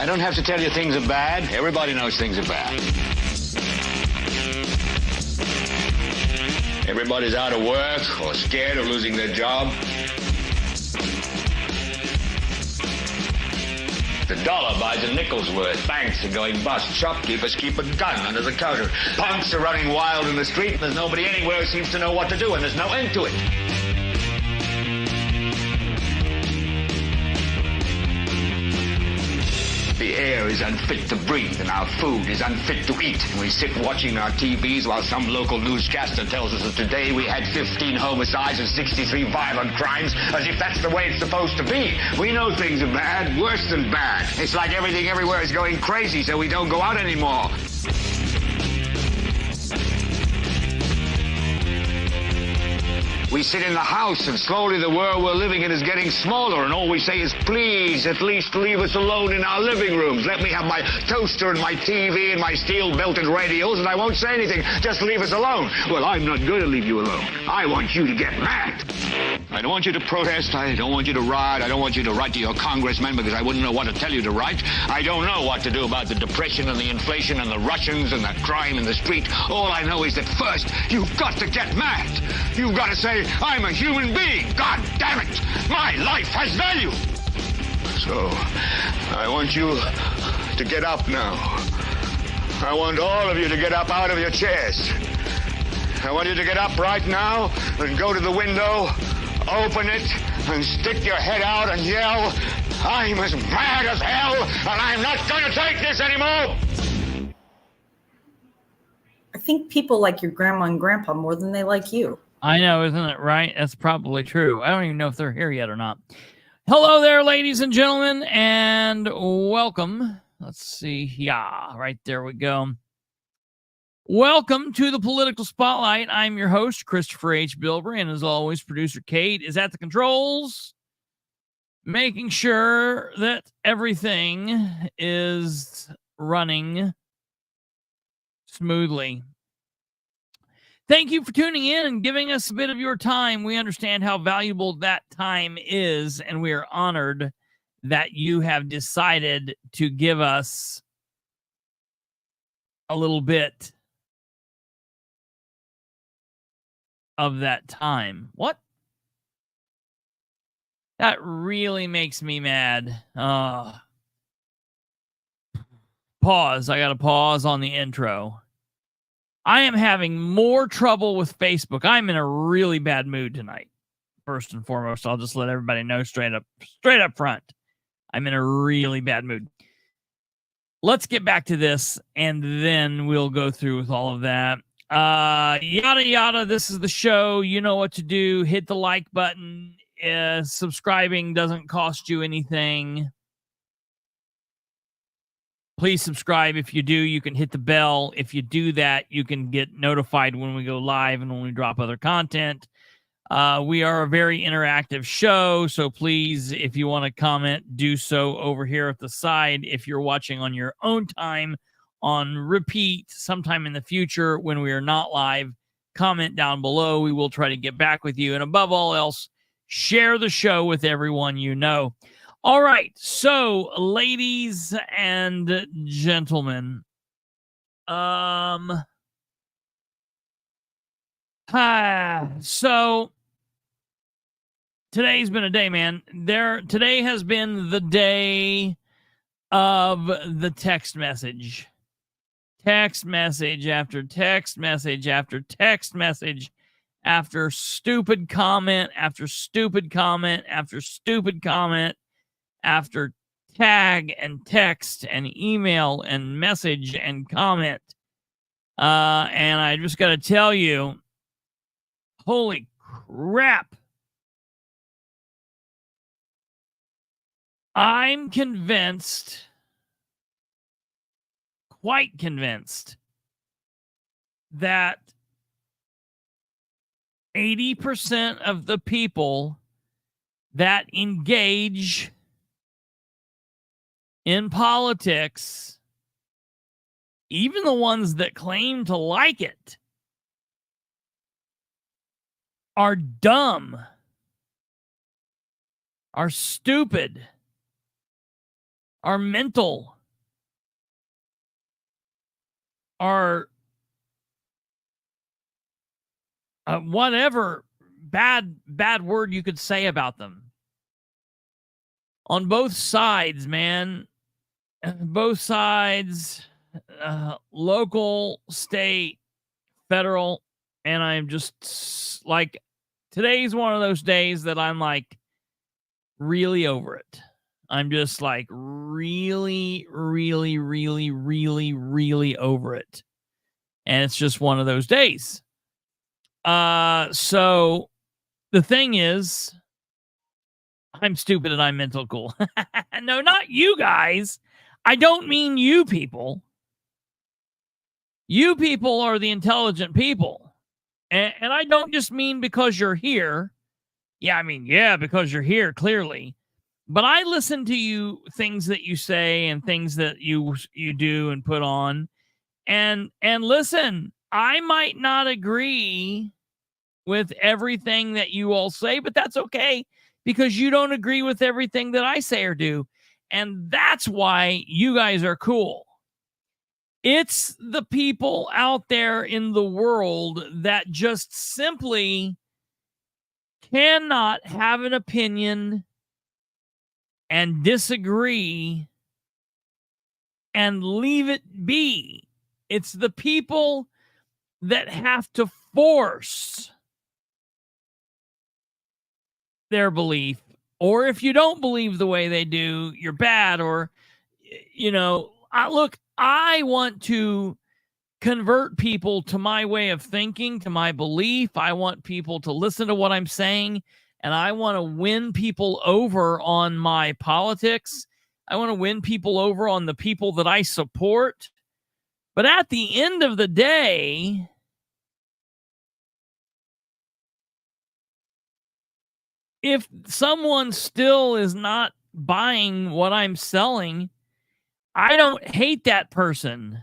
I don't have to tell you things are bad. Everybody knows things are bad. Everybody's out of work or scared of losing their job. The dollar buys a nickel's worth. Banks are going bust. Shopkeepers keep a gun under the counter. Punks are running wild in the street, and there's nobody anywhere who seems to know what to do, and there's no end to it. The air is unfit to breathe, and our food is unfit to eat. And we sit watching our TVs while some local newscaster tells us that today we had 15 homicides and 63 violent crimes, as if that's the way it's supposed to be. We know things are bad, worse than bad. It's like everything everywhere is going crazy, so we don't go out anymore. We sit in the house, and slowly the world we're living in is getting smaller, and all we say is, please, at least leave us alone in our living rooms. Let me have my toaster and my TV and my steel-belted radios, and I won't say anything. Just leave us alone. Well, I'm not going to leave you alone. I want you to get mad. I don't want you to protest. I don't want you to riot. I don't want you to write to your congressman, because I wouldn't know what to tell you to write. I don't know what to do about the depression and the inflation and the Russians and the crime in the street. All I know is that first, you've got to get mad. You've got to say, I'm a human being. God damn it. My life has value. So, I want you to get up now. I want all of you to get up out of your chairs. I want you to get up right now and go to the window, open it, and stick your head out and yell, I'm as mad as hell, and I'm not going to take this anymore. I think people like your grandma and grandpa more than they like you. I know, isn't it right? That's probably true. I don't even know if they're here yet or not. Hello there, ladies and gentlemen, and welcome. Let's see. Yeah, right there we go. Welcome to the Political Spotlight. I'm your host, Christopher H. Bilber, and as always, producer Kate is at the controls, making sure that everything is running smoothly. Thank you for tuning in and giving us a bit of your time. We understand how valuable that time is, and we are honored that you have decided to give us a little bit of that time. What? That really makes me mad. Pause. I got to pause on the intro. I am having more trouble with Facebook. I'm in a really bad mood tonight. First and foremost, I'll just let everybody know straight up front. I'm in a really bad mood. Let's get back to this, and then we'll go through with all of that. Yada, yada. This is the show. You know what to do. Hit the like button. Subscribing doesn't cost you anything. Please subscribe. If you do, you can hit the bell. If you do that, you can get notified when we go live and when we drop other content. We are a very interactive show, so please, if you want to comment, do so over here at the side. If you're watching on your own time, on repeat, sometime in the future when we are not live, comment down below. We will try to get back with you. And above all else, share the show with everyone you know. All right, so ladies and gentlemen, so today's been a day, man. Today has been the day of the text message. Text message after text message after text message after stupid comment after stupid comment after stupid comment after tag and text and email and message and comment. And I just got to tell you, holy crap. I'm convinced, quite convinced, that 80% of the people that engage in politics, even the ones that claim to like it, are dumb, are stupid, our mental, our whatever bad word you could say about them. On both sides, man. Both sides, local, state, federal, and I'm just like, today's one of those days that I'm like really over it. I'm just like really, really, really, really, really over it. And it's just one of those days. So the thing is, I'm stupid and I'm mental cool. No, not you guys. I don't mean you people. You people are the intelligent people. And I don't just mean because you're here. Yeah, I mean, yeah, because you're here, clearly. But I listen to you, things that you say and things that you do and put on. And listen, I might not agree with everything that you all say, but that's okay because you don't agree with everything that I say or do. And that's why you guys are cool. It's the people out there in the world that just simply cannot have an opinion and disagree and leave it be. It's the people that have to force their belief, or if you don't believe the way they do, you're bad. Or, look, I want to convert people to my way of thinking, to my belief. I want people to listen to what I'm saying, and I want to win people over on my politics. I want to win people over on the people that I support. But at the end of the day, if someone still is not buying what I'm selling, I don't hate that person.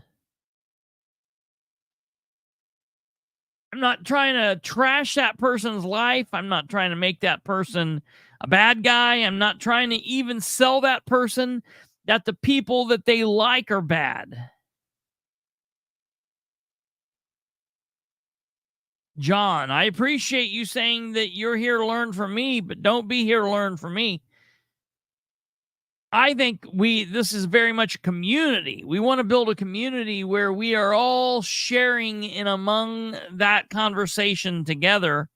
I'm not trying to trash that person's life. I'm not trying to make that person a bad guy. I'm not trying to even sell that person that the people that they like are bad. John, I appreciate you saying that you're here to learn from me, but don't be here to learn from me. I think this is very much a community. We want to build a community where we are all sharing in among that conversation together.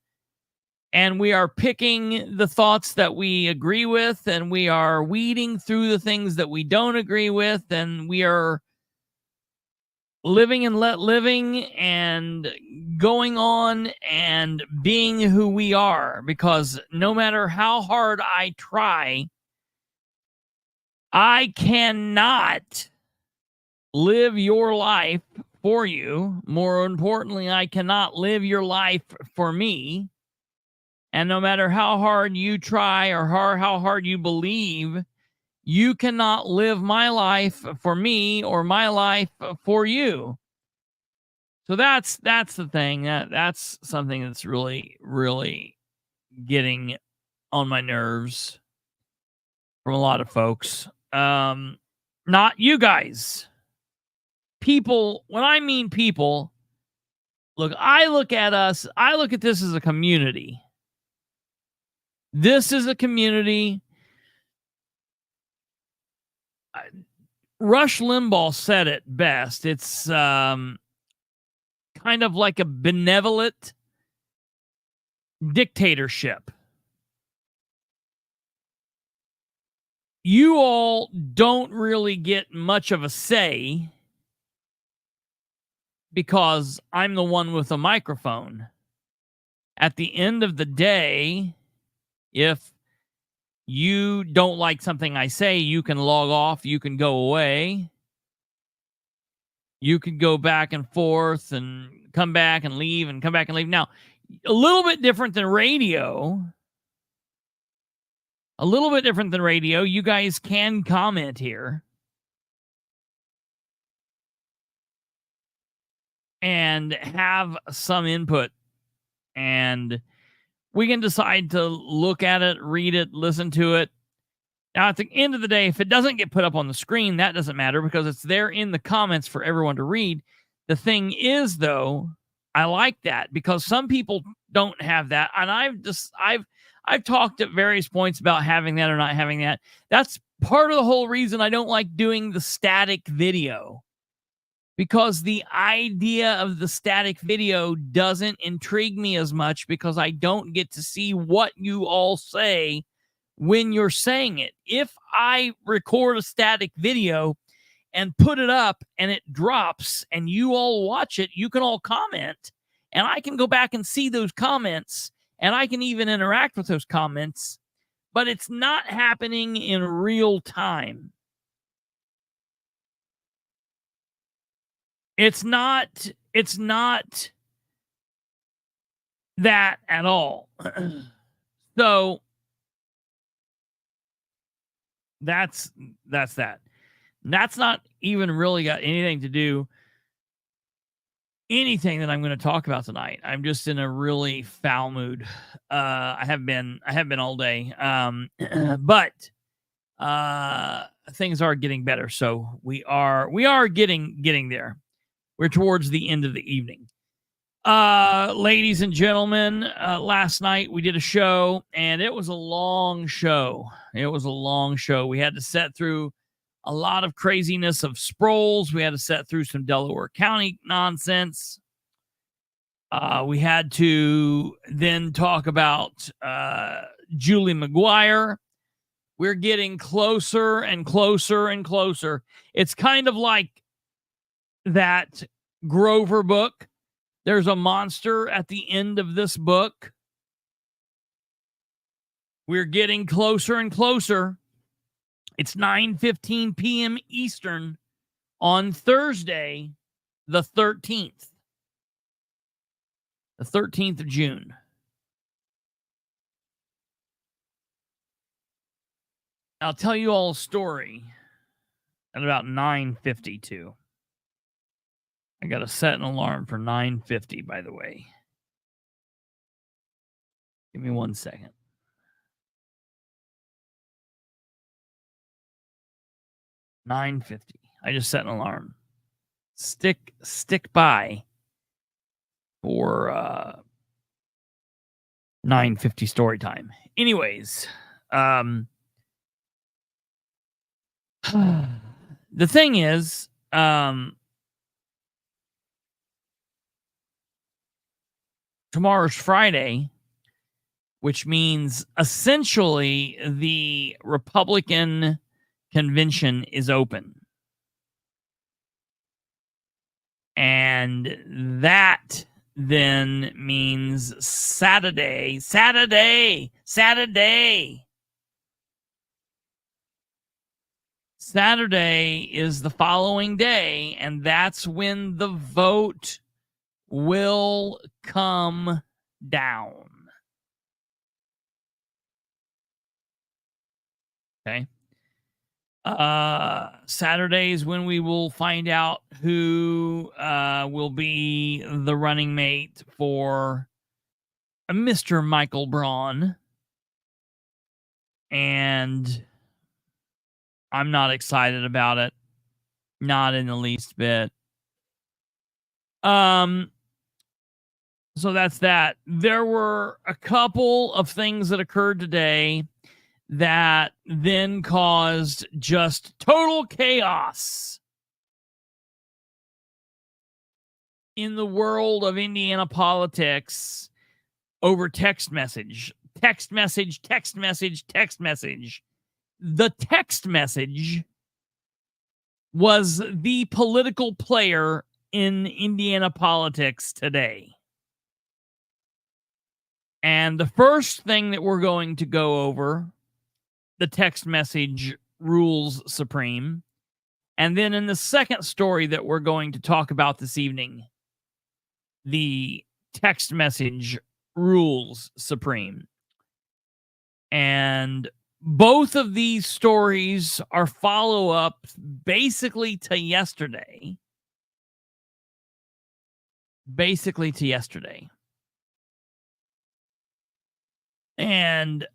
And we are picking the thoughts that we agree with, and we are weeding through the things that we don't agree with, and we are living and let living and going on and being who we are. Because no matter how hard I try, I cannot live your life for you. More importantly, I cannot live your life for me. And no matter how hard you try or how hard you believe, you cannot live my life for me or my life for you. So that's the thing. That's something that's really, really getting on my nerves from a lot of folks. Not you guys. People, when I mean people, look, I look at this as a community. This is a community. Rush Limbaugh said it best. It's kind of like a benevolent dictatorship. You all don't really get much of a say because I'm the one with a microphone. At the end of the day, if you don't like something I say, you can log off, you can go away. You could go back and forth and come back and leave and come back and leave. Now, a little bit different than radio. A little bit different than radio. You guys can comment here. And have some input. And we can decide to look at it, read it, listen to it. Now, at the end of the day, if it doesn't get put up on the screen, that doesn't matter because it's there in the comments for everyone to read. The thing is, though, I like that because some people don't have that. And I've talked at various points about having that or not having that. That's part of the whole reason I don't like doing the static video, because the idea of the static video doesn't intrigue me as much because I don't get to see what you all say when you're saying it. If I record a static video and put it up and it drops and you all watch it, you can all comment and I can go back and see those comments and I can even interact with those comments, but it's not happening in real time. It's not that at all. So that's that. That's not even really got anything to do anything that I'm going to talk about tonight. I'm just in a really foul mood. I have been all day. But things are getting better. So we are getting there. We're towards the end of the evening. Ladies and gentlemen, last night we did a show and it was a long show. We had to set through a lot of craziness of Sproles. We had to set through some Delaware County nonsense. We had to then talk about Julie McGuire. We're getting closer and closer and closer. It's kind of like that Grover book. There's a monster at the end of this book. We're getting closer and closer. It's 9:15 p.m. Eastern on Thursday, the 13th. The 13th of June. I'll tell you all a story at about 9:52. I got to set an alarm for 9:50, by the way. Give me 1 second. $9:50. I just set an alarm. Stick by for 9:50 story time. Anyways, the thing is, tomorrow's Friday, which means essentially the Republican convention is open. And that then means Saturday is the following day, and that's when the vote will come down. Okay. Saturday is when we will find out who will be the running mate for Mr. Michael Braun. And I'm not excited about it. Not in the least bit. So that's that. There were a couple of things that occurred today that then caused just total chaos in the world of Indiana politics over text message. The text message was the political player in Indiana politics today. And the first thing that we're going to go over, the text message rules supreme. And then in the second story that we're going to talk about this evening, the text message rules supreme. And both of these stories are follow-up basically to yesterday. And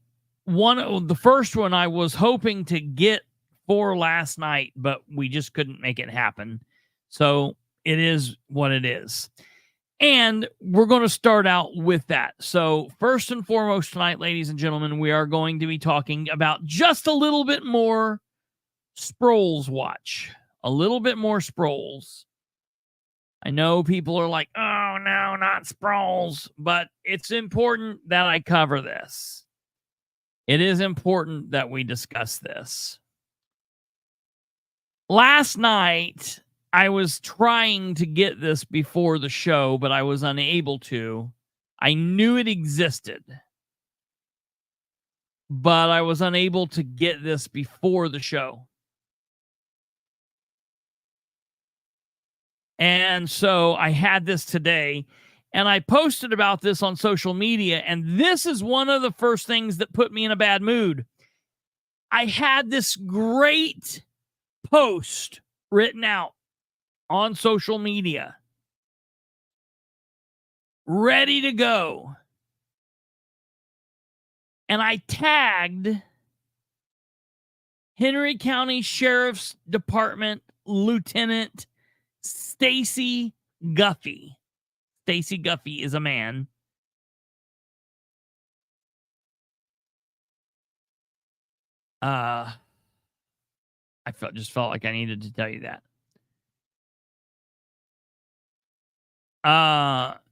the first one I was hoping to get for last night, but we just couldn't make it happen. So it is what it is. And we're going to start out with that. So first and foremost tonight, ladies and gentlemen, we are going to be talking about just a little bit more Sproles watch. A little bit more Sproles. I know people are like, oh, no, not Sproles. But it's important that I cover this. It is important that we discuss this. Last night, I was trying to get this before the show, but I was unable to. I knew it existed, but I was unable to get this before the show. And so I had this today, and I posted about this on social media, and this is one of the first things that put me in a bad mood. I had this great post written out on social media, ready to go. And I tagged Henry County Sheriff's Department Lieutenant Stacy Guffey. Stacy Guffey is a man. Just felt like I needed to tell you that.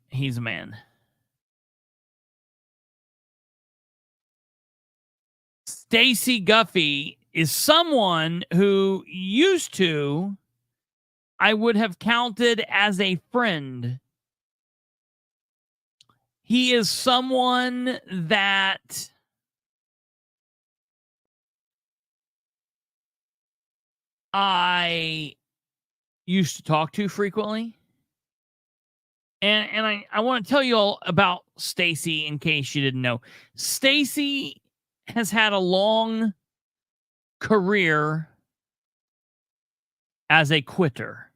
He's a man. Stacy Guffey is someone who used to, I would have counted as a friend. He is someone that I used to talk to frequently. And I want to tell you all about Stacy in case you didn't know. Stacy has had a long career as a quitter.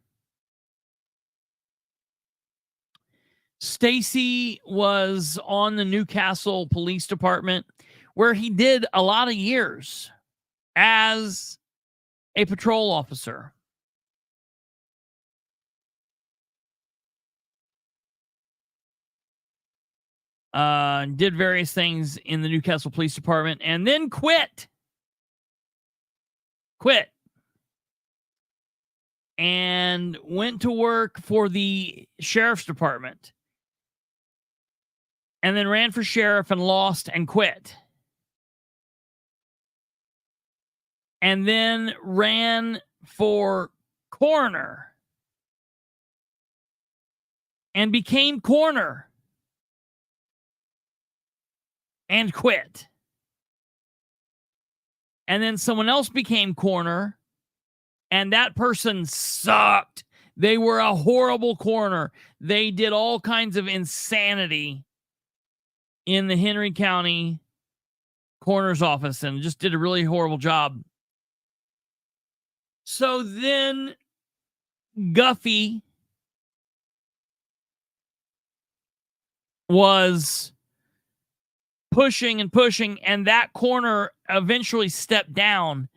Stacy was on the Newcastle Police Department, where he did a lot of years as a patrol officer. Did various things in the Newcastle Police Department and then quit. And went to work for the Sheriff's Department. And then ran for sheriff and lost and quit. And then ran for coroner. And became coroner. And quit. And then someone else became coroner. And that person sucked. They were a horrible coroner. They did all kinds of insanity in the Henry County coroner's office and just did a really horrible job. So then Guffey was pushing, and that coroner eventually stepped down.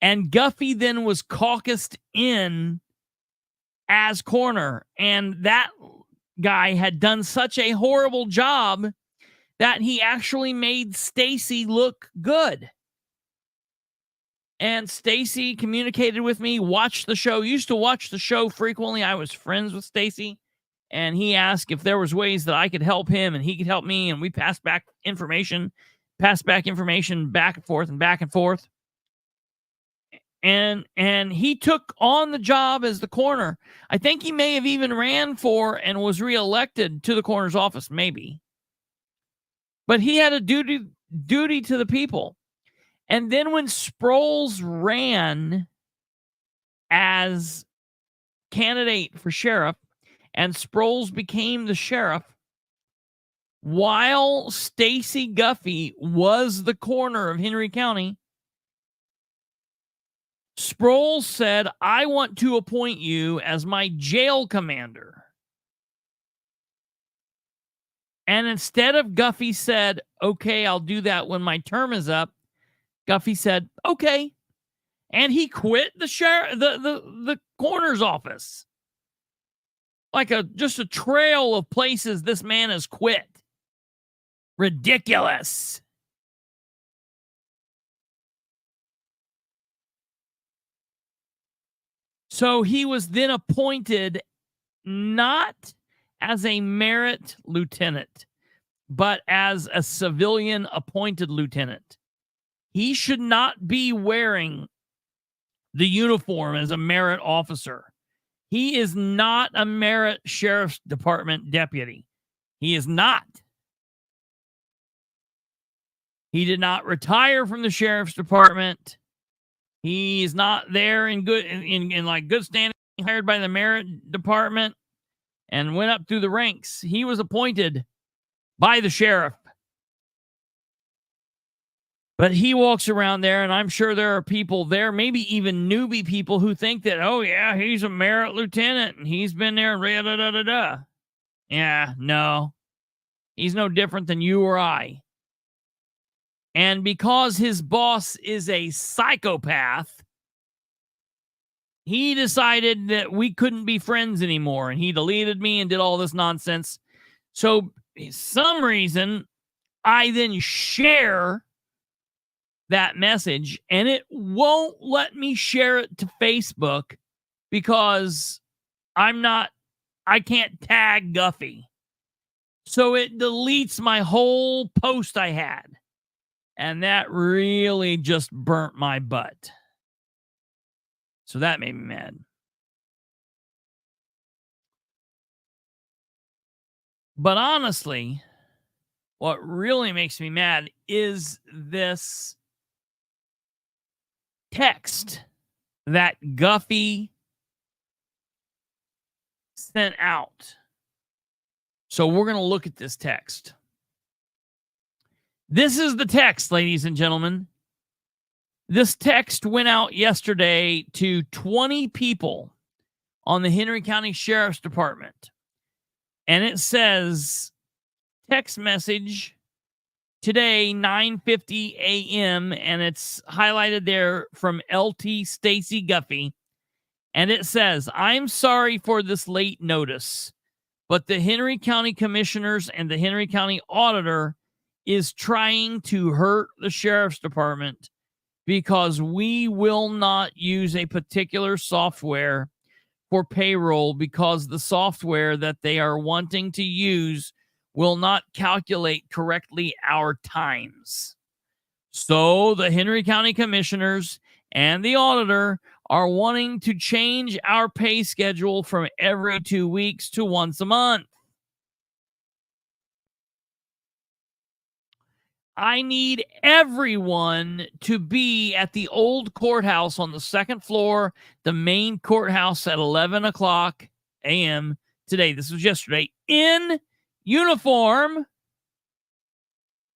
And Guffey then was caucused in as coroner. And that guy had done such a horrible job that he actually made Stacy look good. And Stacy communicated with me, watched the show, used to watch the show frequently. I was friends with Stacy. And he asked if there was ways that I could help him and he could help me. And we passed back information back and forth and back and forth. And he took on the job as the coroner. I think he may have even ran for and was reelected to the coroner's office, maybe. But he had a duty to the people. And then when Sproles ran as candidate for sheriff and Sproles became the sheriff, while Stacy Guffey was the coroner of Henry County, Sproles said, I want to appoint you as my jail commander. And instead of Guffey said, okay, I'll do that when my term is up, Guffey said, okay. And he quit the coroner's office. Like just a trail of places this man has quit. Ridiculous. So he was then appointed not as a merit lieutenant, but as a civilian appointed lieutenant. He should not be wearing the uniform as a merit officer. He is not a merit sheriff's department deputy. He is not. He did not retire from the sheriff's department. He's not there in good standing, hired by the merit department and went up through the ranks. He was appointed by the sheriff. But he walks around there, and I'm sure there are people there, maybe even newbie people, who think that, oh, yeah, he's a merit lieutenant, and he's been there, da-da-da-da-da. Yeah, no. He's no different than you or I. And because his boss is a psychopath, he decided that we couldn't be friends anymore, and he deleted me and did all this nonsense. So, for some reason, I then share that message, and it won't let me share it to Facebook because I can't tag Guffey. So it deletes my whole post I had. And that really just burnt my butt. So that made me mad. But honestly, what really makes me mad is this text that Guffey sent out. So we're going to look at this text. This is the text, ladies and gentlemen. This text went out yesterday to 20 people on the Henry County Sheriff's Department. And it says, text message today, 9:50 a.m., and it's highlighted there from LT Stacy Guffey. And it says, I'm sorry for this late notice, but the Henry County Commissioners and the Henry County Auditor is trying to hurt the Sheriff's Department because we will not use a particular software for payroll because the software that they are wanting to use will not calculate correctly our times. So the Henry County Commissioners and the Auditor are wanting to change our pay schedule from every 2 weeks to once a month. I need everyone to be at the old courthouse on the second floor, the main courthouse at 11 o'clock a.m. today. This was yesterday, in uniform.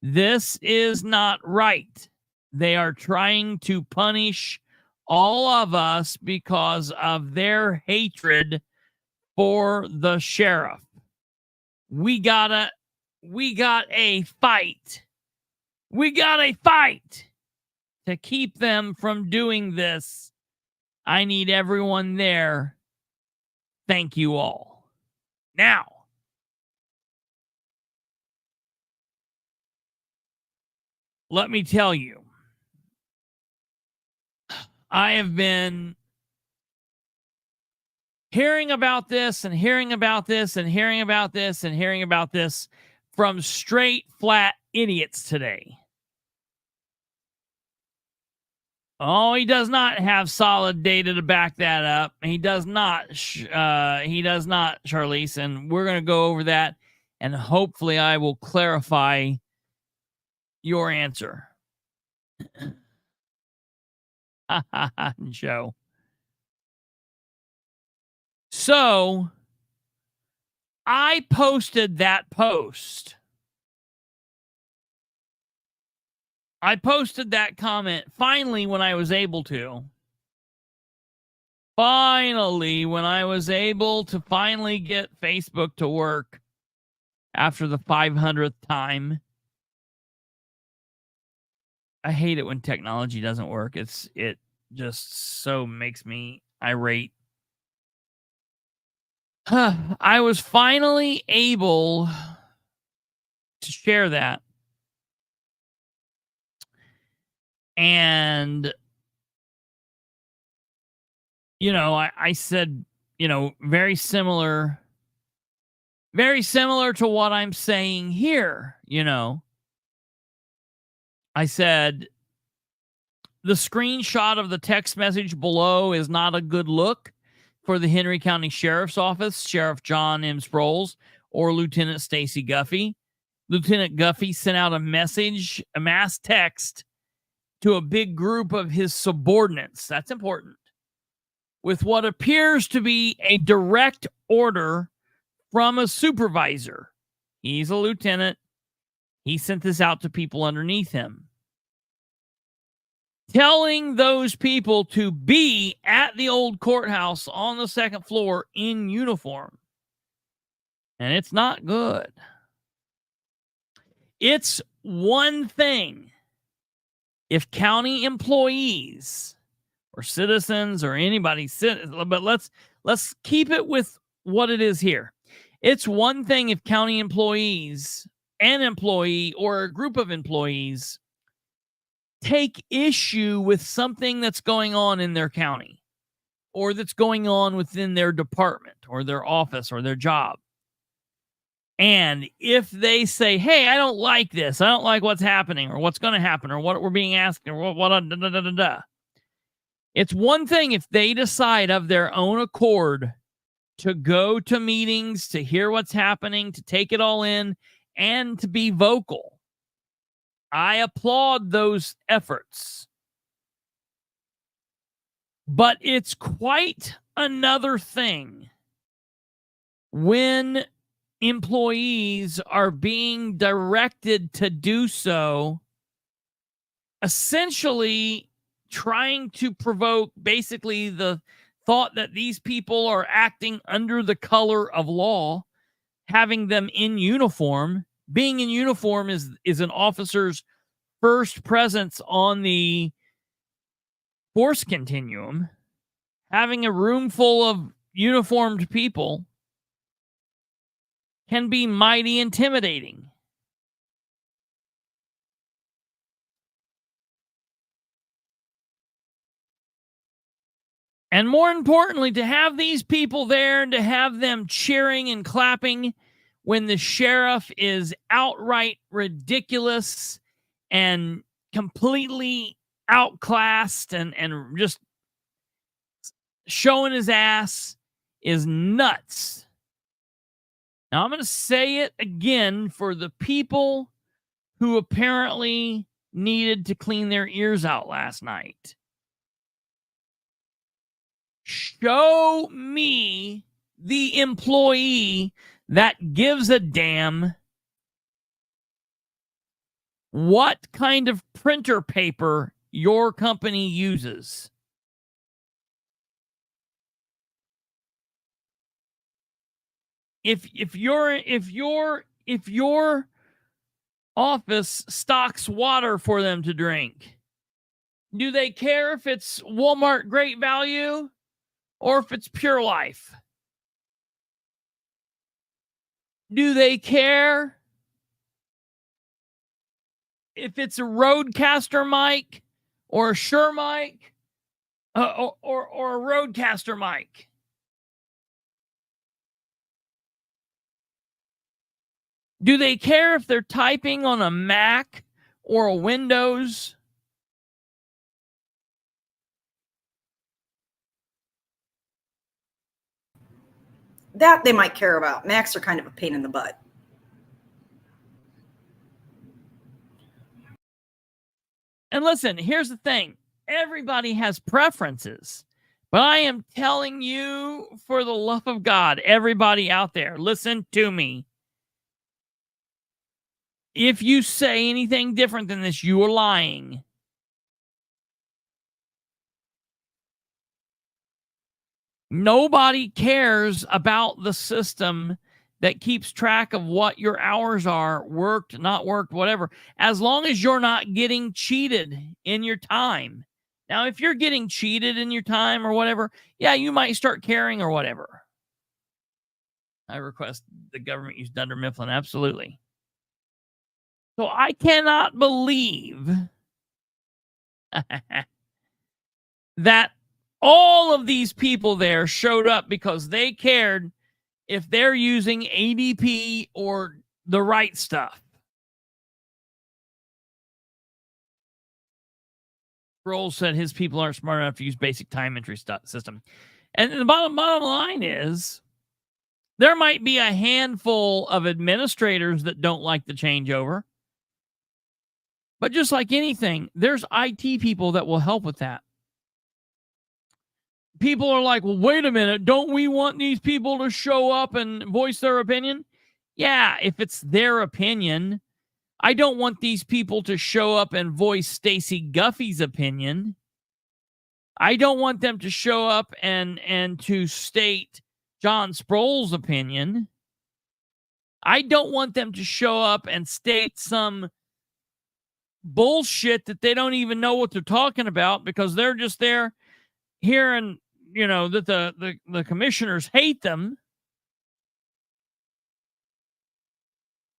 This is not right. They are trying to punish all of us because of their hatred for the sheriff. We got a fight. We got a fight to keep them from doing this. I need everyone there. Thank you all. Now, let me tell you, I have been hearing about this and hearing about this and hearing about this and hearing about this from straight, flat idiots today. Oh, he does not have solid data to back that up. He does not, Charlize, and we're going to go over that, and hopefully I will clarify your answer. Joe. So, I posted that post. I posted that comment finally when I was able to. Finally, when I was able to finally get Facebook to work. after the 500th time. I hate it when technology doesn't work. It just so makes me irate. I was finally able to share that. And, I said, very similar to what I'm saying here. I said, the screenshot of the text message below is not a good look for the Henry County Sheriff's Office, Sheriff John M. Sproles, or Lieutenant Stacy Guffey. Lieutenant Guffey sent out a message, a mass text, to a big group of his subordinates. That's important. With what appears to be a direct order from a supervisor. He's a lieutenant. He sent this out to people underneath him, telling those people to be at the old courthouse on the second floor in uniform. And it's not good. It's one thing if county employees or citizens or anybody, but let's keep it with what it is here. It's one thing if county employees, an employee or a group of employees, take issue with something that's going on in their county or that's going on within their department or their office or their job. And if they say, hey, I don't like this, I don't like what's happening or what's going to happen or what we're being asked or what. It's one thing if they decide of their own accord to go to meetings, to hear what's happening, to take it all in, and to be vocal. I applaud those efforts. But it's quite another thing when employees are being directed to do so, essentially trying to provoke basically the thought that these people are acting under the color of law, having them in uniform. Being in uniform is an officer's first presence on the force continuum. Having a room full of uniformed people can be mighty intimidating. And more importantly, to have these people there and to have them cheering and clapping when the sheriff is outright ridiculous and completely outclassed and just showing his ass is nuts. Now, I'm going to say it again for the people who apparently needed to clean their ears out last night. Show me the employee that gives a damn what kind of printer paper your company uses. If your office stocks water for them to drink, do they care if it's Walmart Great Value or if it's Pure Life? Do they care if it's a Rodecaster mic or a Shure mic or a Rodecaster mic? Do they care if they're typing on a Mac or a Windows? That they might care about. Macs are kind of a pain in the butt. And listen, here's the thing. Everybody has preferences. But I am telling you, for the love of God, everybody out there, listen to me. If you say anything different than this, you are lying. Nobody cares about the system that keeps track of what your hours are, worked, not worked, whatever, as long as you're not getting cheated in your time. Now, if you're getting cheated in your time or whatever, yeah, you might start caring or whatever. I request the government use Dunder Mifflin. Absolutely. So I cannot believe that all of these people there showed up because they cared if they're using ADP or the right stuff. Sproles said his people aren't smart enough to use basic time entry system. And the bottom line is there might be a handful of administrators that don't like the changeover. But just like anything, there's IT people that will help with that. People are like, well, wait a minute. Don't we want these people to show up and voice their opinion? Yeah, if it's their opinion. I don't want these people to show up and voice Stacey Guffey's opinion. I don't want them to show up and to state John Sproles' opinion. I don't want them to show up and state some bullshit that they don't even know what they're talking about because they're just there hearing, that the commissioners hate them.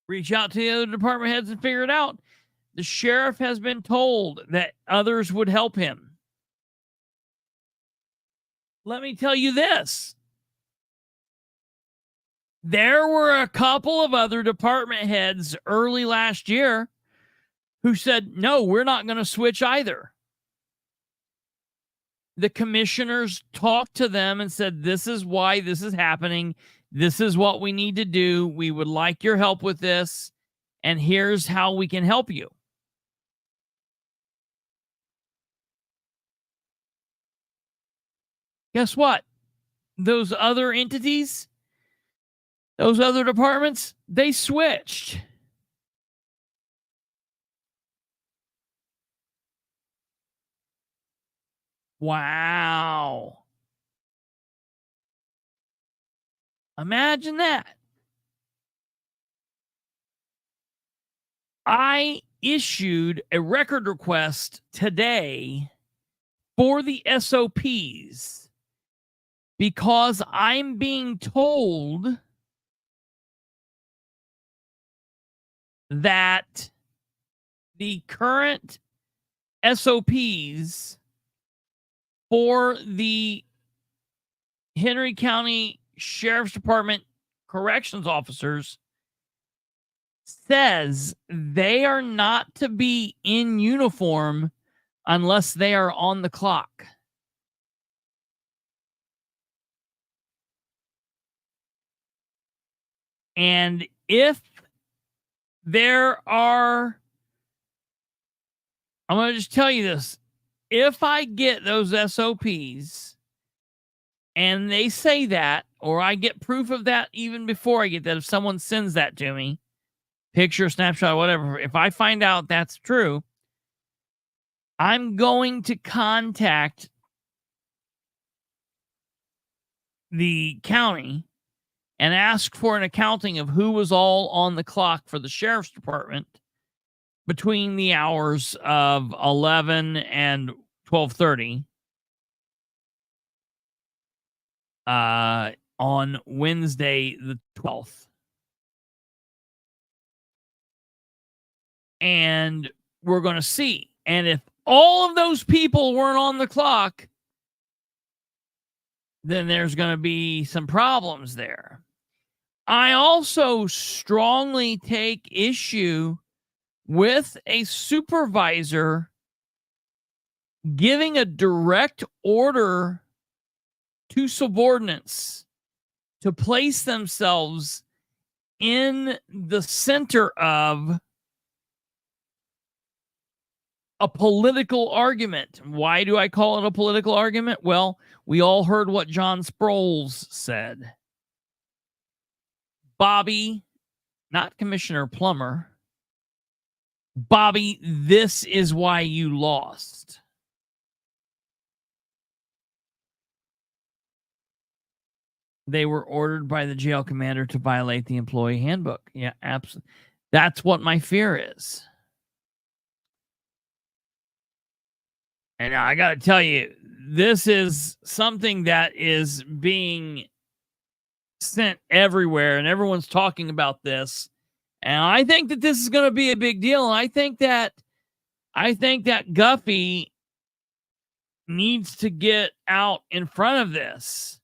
Reach out to the other department heads and figure it out. The sheriff has been told that others would help him. Let me tell you this. There were a couple of other department heads early last year who said, no, we're not going to switch either. The commissioners talked to them and said, this is why this is happening. This is what we need to do. We would like your help with this. And here's how we can help you. Guess what? Those other entities, those other departments, they switched. Wow. Imagine that. I issued a record request today for the SOPs because I'm being told that the current SOPs for the Henry County Sheriff's Department corrections officers says they are not to be in uniform unless they are on the clock. And if there are, I'm going to just tell you this. If I get those SOPs and they say that, or I get proof of that even before I get that, if someone sends that to me, picture, snapshot, whatever, if I find out that's true, I'm going to contact the county and ask for an accounting of who was all on the clock for the sheriff's department between the hours of 11 and 12:30 on Wednesday the 12th. And we're going to see. And if all of those people weren't on the clock, then there's going to be some problems there. I also strongly take issue with a supervisor giving a direct order to subordinates to place themselves in the center of a political argument. Why do I call it a political argument? Well, we all heard what John Sproles said. Bobby, not Commissioner Plummer, Bobby, this is why you lost. They were ordered by the jail commander to violate the employee handbook. Yeah, absolutely. That's what my fear is. And I got to tell you, this is something that is being sent everywhere, and everyone's talking about this. And I think that this is going to be a big deal. And I think that Guffey needs to get out in front of this.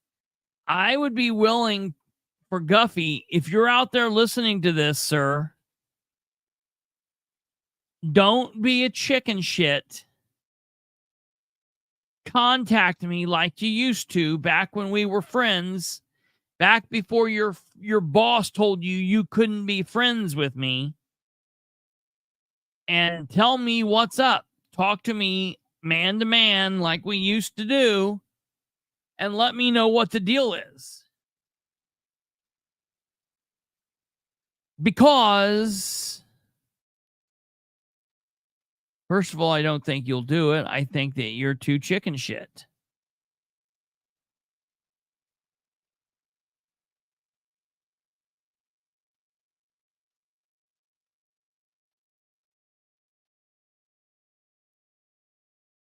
I would be willing for Guffey, if you're out there listening to this, sir, don't be a chicken shit. Contact me like you used to back when we were friends, back before your boss told you couldn't be friends with me, and tell me what's up. Talk to me man to man like we used to do, and let me know what the deal is. Because, first of all, I don't think you'll do it. I think that you're too chicken shit.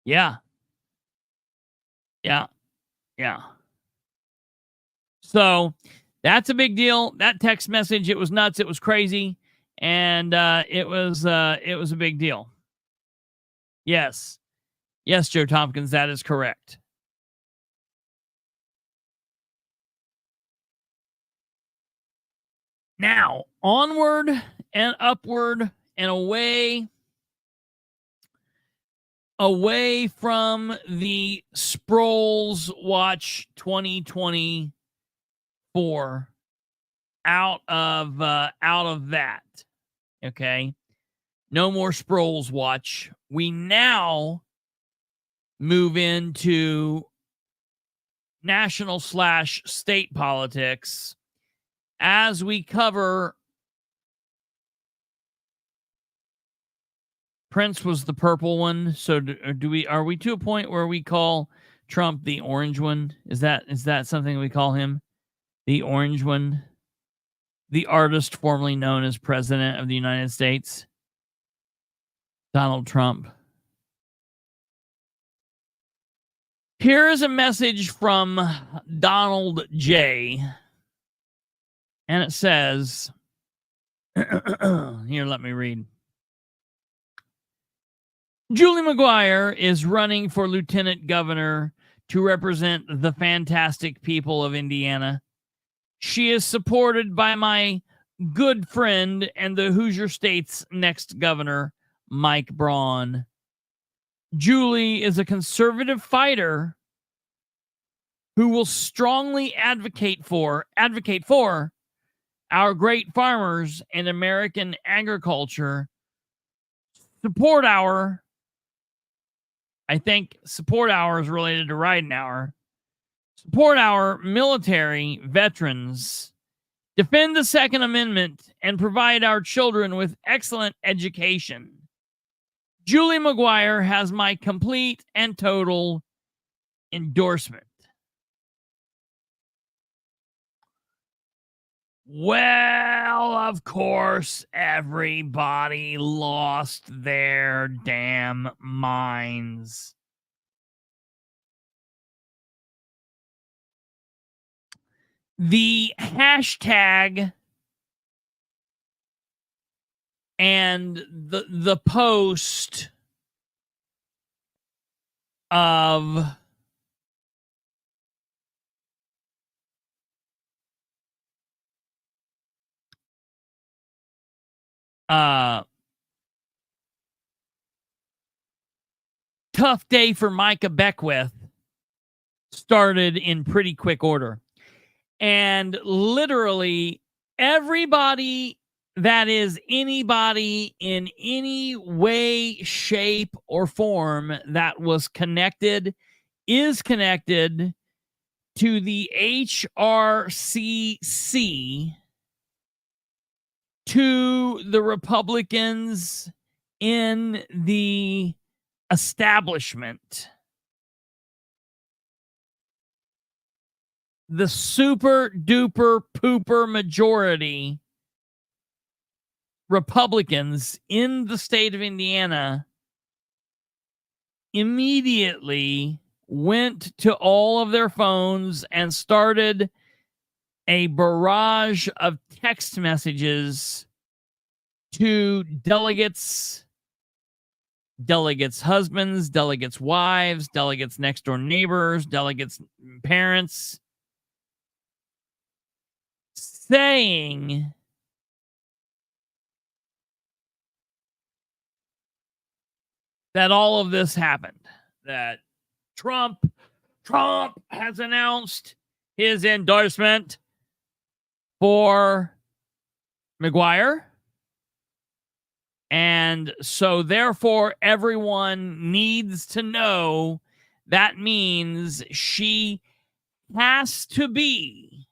Yeah. Yeah. Yeah. So that's a big deal. That text message, it was nuts. It was crazy. And it was a big deal. Yes. Yes, Joe Tompkins, that is correct. Now, onward and upward and away from the Sproles Watch 2024, out of that. Okay. No more Sproles Watch. We now move into national/state politics as we cover. Prince was the purple one. So are we to a point where we call Trump the orange one? Is that something we call him? The orange one? The artist formerly known as President of the United States, Donald Trump. Here is a message from Donald J. And it says, here, let me read. Julie McGuire is running for lieutenant governor to represent the fantastic people of Indiana. She is supported by my good friend and the Hoosier State's next governor, Mike Braun. Julie is a conservative fighter who will strongly advocate for our great farmers and American agriculture. Support our is related to riding hour. Support our military veterans, defend the Second Amendment, and provide our children with excellent education. Julie McGuire has my complete and total endorsement. Well, of course, everybody lost their damn minds. The hashtag and the post of tough day for Micah Beckwith started in pretty quick order. And literally everybody that is anybody in any way, shape, or form that was connected is connected to the HRCC, to the Republicans in the establishment. the super duper pooper majority Republicans in the state of Indiana immediately went to all of their phones and started a barrage of text messages to delegates, husbands, delegates' wives, delegates' next door neighbors, delegates' parents, saying that all of this happened, that Trump has announced his endorsement for McGuire. And so therefore everyone needs to know that means she has to be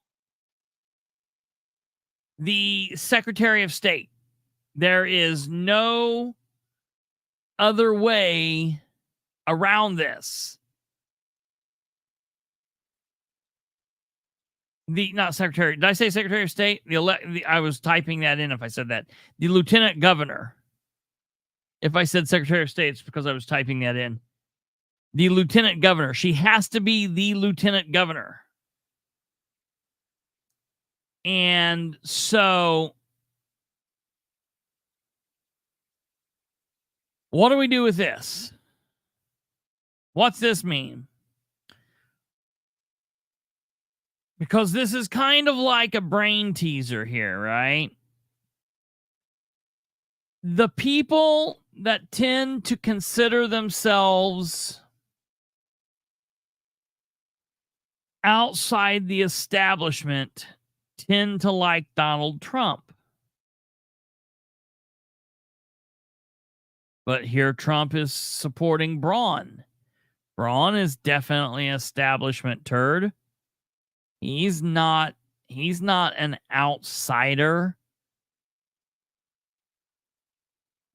the Secretary of State. There is no other way around this. Not Secretary. Did I say Secretary of State? I was typing that in if I said that. The Lieutenant Governor. If I said Secretary of State, it's because I was typing that in. The Lieutenant Governor. She has to be the Lieutenant Governor. And so what do we do with this? What's this mean? Because this is kind of like a brain teaser here, right? The people that tend to consider themselves outside the establishment tend to like Donald Trump. But here Trump is supporting Braun. Braun is definitely an establishment turd. He's not an outsider.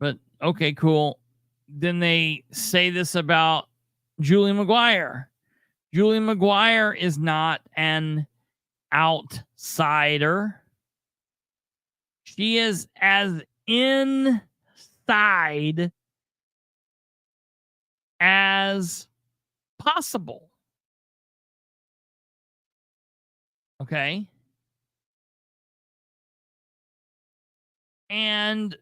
But okay, cool. Then they say this about Julie McGuire. Julie McGuire is not an outsider. She is as inside as possible. Okay. And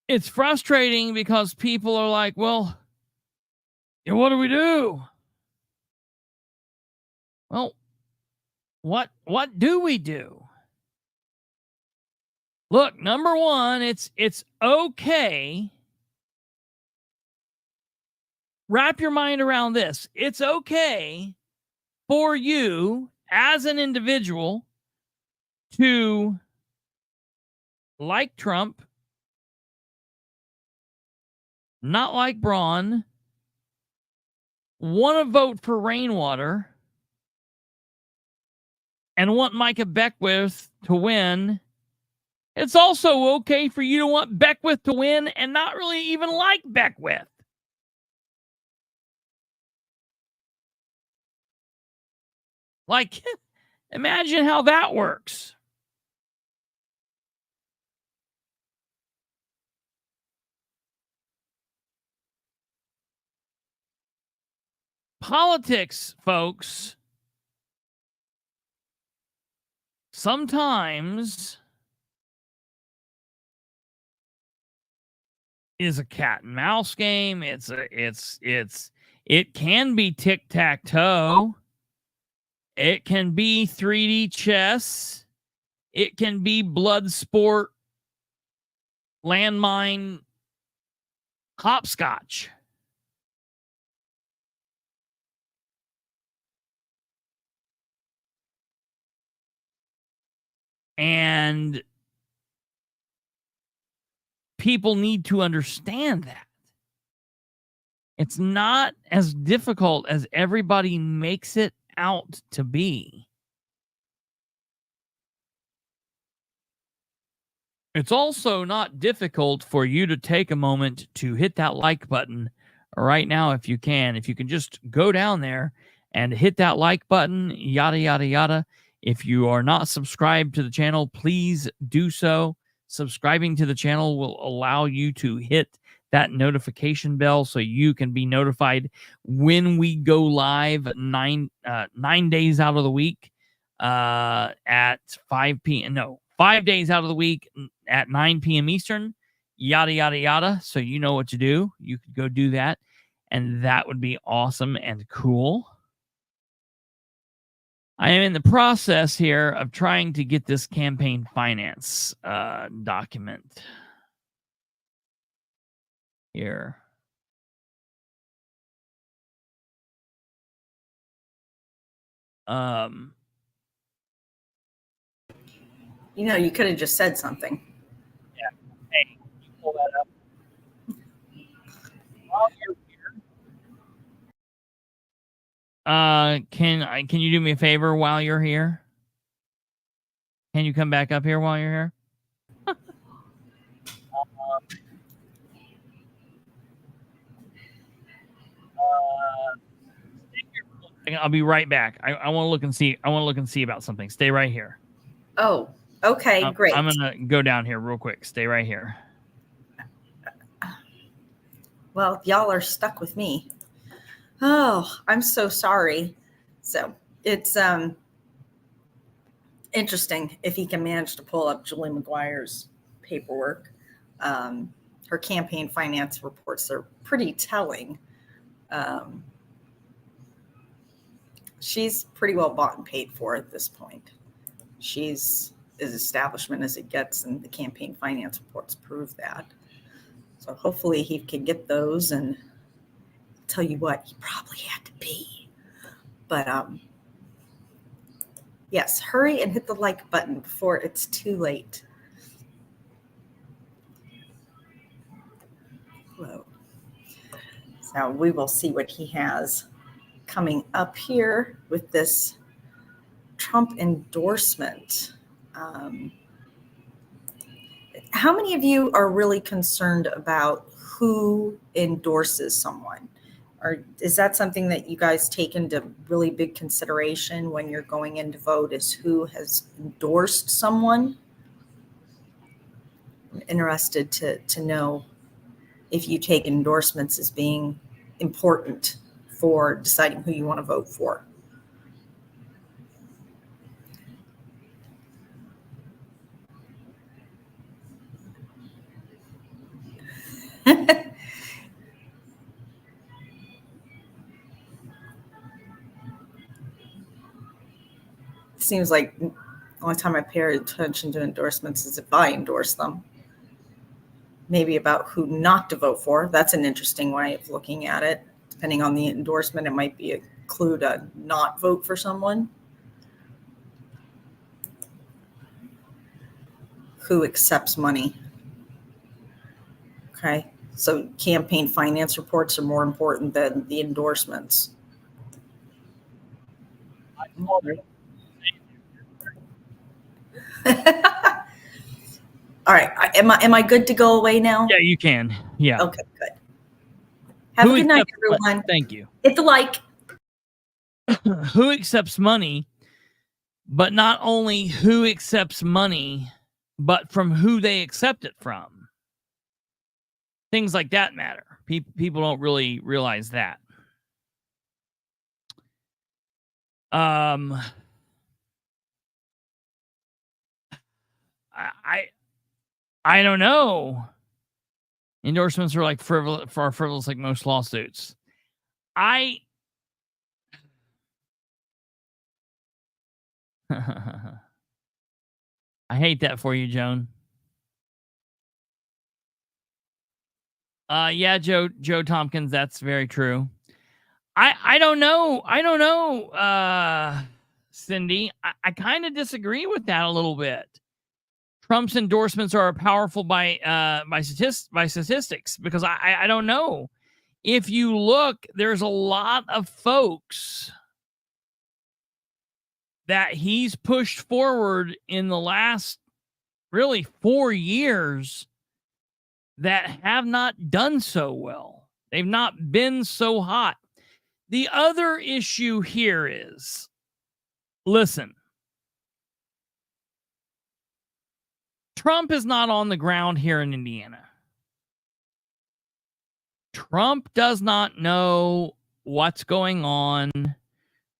it's frustrating because people are like, well, what do we do? Well, what do we do? Look, number one, it's okay. Wrap your mind around this. It's okay for you as an individual to like Trump, not like Braun, want to vote for Rainwater, and want Micah Beckwith to win. It's also okay for you to want Beckwith to win and not really even like Beckwith. Like, imagine how that works. Politics, folks, sometimes is a cat and mouse game. It can be tic-tac-toe. It can be 3D chess. It can be blood sport, landmine, hopscotch. And people need to understand that. It's not as difficult as everybody makes it out to be. It's also not difficult for you to take a moment to hit that like button right now if you can. If you can just go down there and hit that like button, yada, yada, yada. If you are not subscribed to the channel, please do so. Subscribing to the channel will allow you to hit that notification bell so you can be notified when we go live 9 days out of the week at 5 p.m. No, 5 days out of the week at 9 p.m. Eastern, yada, yada, yada. So you know what to do. You could go do that, and that would be awesome and cool. I am in the process here of trying to get this campaign finance document here. You could have just said something. Yeah. Hey, you pull that up. While you're here, can you do me a favor while you're here? Can you come back up here while you're here? I'll be right back. I want to look and see. I want to look and see about something. Stay right here. Oh, okay, great. I'm gonna go down here real quick. Stay right here. Well, y'all are stuck with me. Oh, I'm so sorry. So it's interesting if he can manage to pull up Julie McGuire's paperwork. Her campaign finance reports are pretty telling. She's pretty well bought and paid for at this point. She's as establishment as it gets, and the campaign finance reports prove that. So hopefully he can get those, and tell you what, he probably had to pee. But yes, hurry and hit the like button before it's too late. Hello. So we will see what he has coming up here with this Trump endorsement. How many of you are really concerned about who endorses someone? Or is that something that you guys take into really big consideration when you're going in to vote, is who has endorsed someone? I'm interested to know if you take endorsements as being important for deciding who you want to vote for. Seems like the only time I pay attention to endorsements is if I endorse them. Maybe about who not to vote for. That's an interesting way of looking at it. Depending on the endorsement, it might be a clue to not vote for someone. Who accepts money? Okay, so campaign finance reports are more important than the endorsements. All right, am I good to go away now? Yeah, you can. Yeah. Okay, good. Have a good night, everyone. Thank you. Hit the like. Who accepts money, but not only who accepts money, but from who they accept it from. Things like that matter. People don't really realize that. I don't know. Endorsements are like frivolous like most lawsuits. I hate that for you, Joan. Yeah, Joe Tompkins, that's very true. I don't know, Cindy. I kind of disagree with that a little bit. Trump's endorsements are powerful by statistics, because I don't know. If you look, there's a lot of folks that he's pushed forward in the last really 4 years that have not done so well. They've not been so hot. The other issue here is, listen, Trump is not on the ground here in Indiana. Trump does not know what's going on.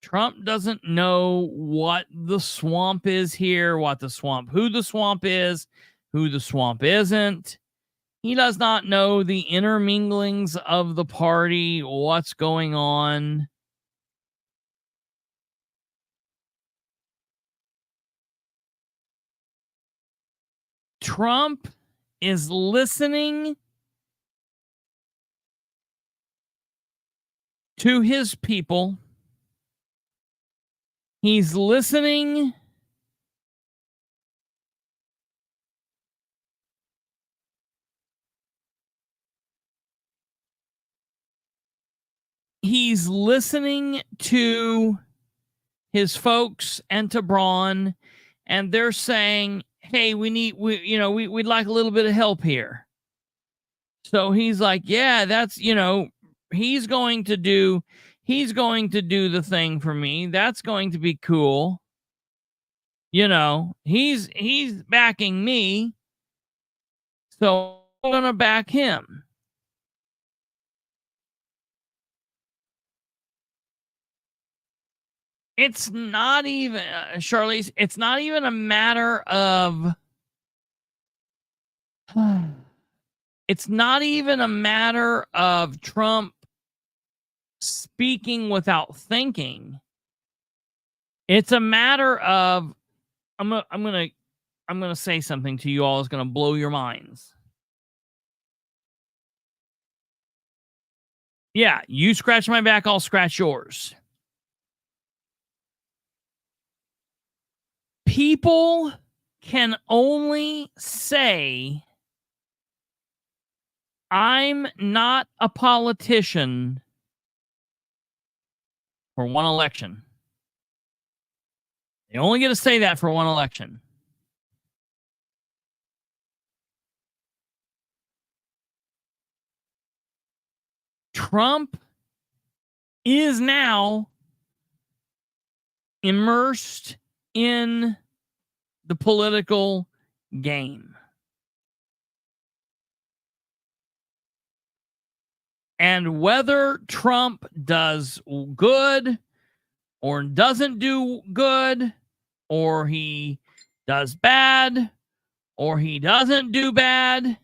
Trump doesn't know what the swamp is here, who the swamp is, who the swamp isn't. He does not know the interminglings of the party, what's going on. Trump is listening to his people. He's listening to his folks and to Braun, and they're saying, hey, we'd like a little bit of help here. So he's like, yeah, that's, he's going to do the thing for me. That's going to be cool. He's backing me. So I'm going to back him. It's not even, Charlize, it's not even a matter of, it's not even a matter of Trump speaking without thinking. It's a matter of, I'm gonna say something to you all that's gonna blow your minds. Yeah, you scratch my back, I'll scratch yours. People can only say, I'm not a politician for one election. They only get to say that for one election. Trump is now immersed in the political game. And whether Trump does good or doesn't do good, or he does bad, or he doesn't do bad,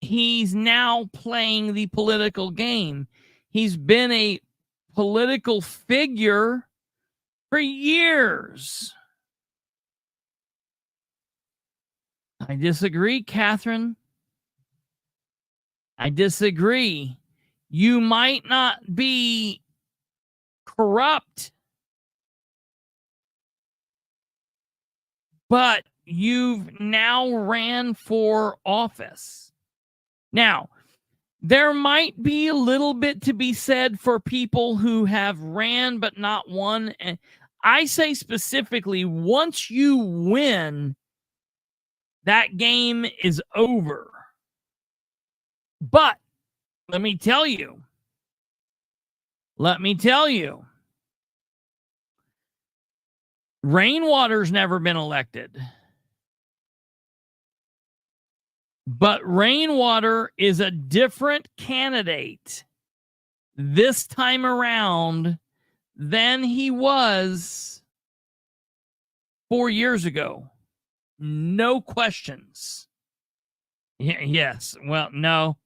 he's now playing the political game. He's been a political figure for years. I disagree, Catherine. I disagree. You might not be corrupt, but you've now ran for office. Now, there might be a little bit to be said for people who have ran but not won. And I say specifically, once you win, that game is over. But let me tell you, Rainwater's never been elected. But Rainwater is a different candidate this time around than he was 4 years ago. No questions. Yes. Well, no.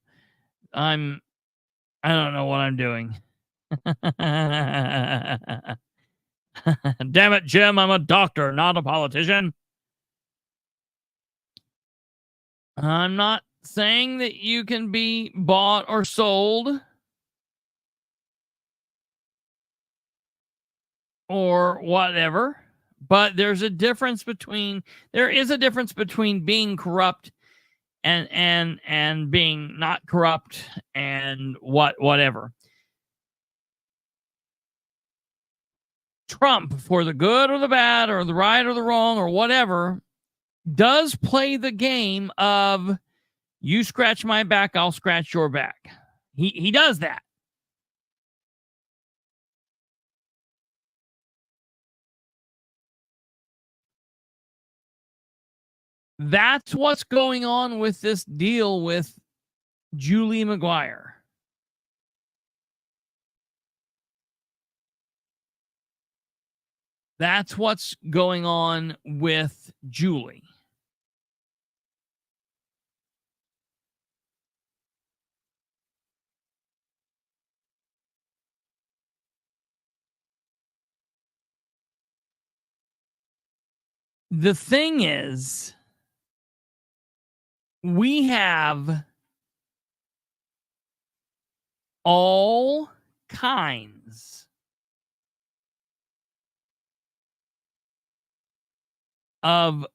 I don't know what I'm doing. Damn it, Jim. I'm a doctor, not a politician. I'm not saying that you can be bought or sold or whatever, but there is a difference between being corrupt and being not corrupt and whatever. Trump, for the good or the bad or the right or the wrong or whatever, does play the game of you scratch my back, I'll scratch your back. He does that. That's what's going on with this deal with Julie McGuire. That's what's going on with Julie. The thing is, we have all kinds of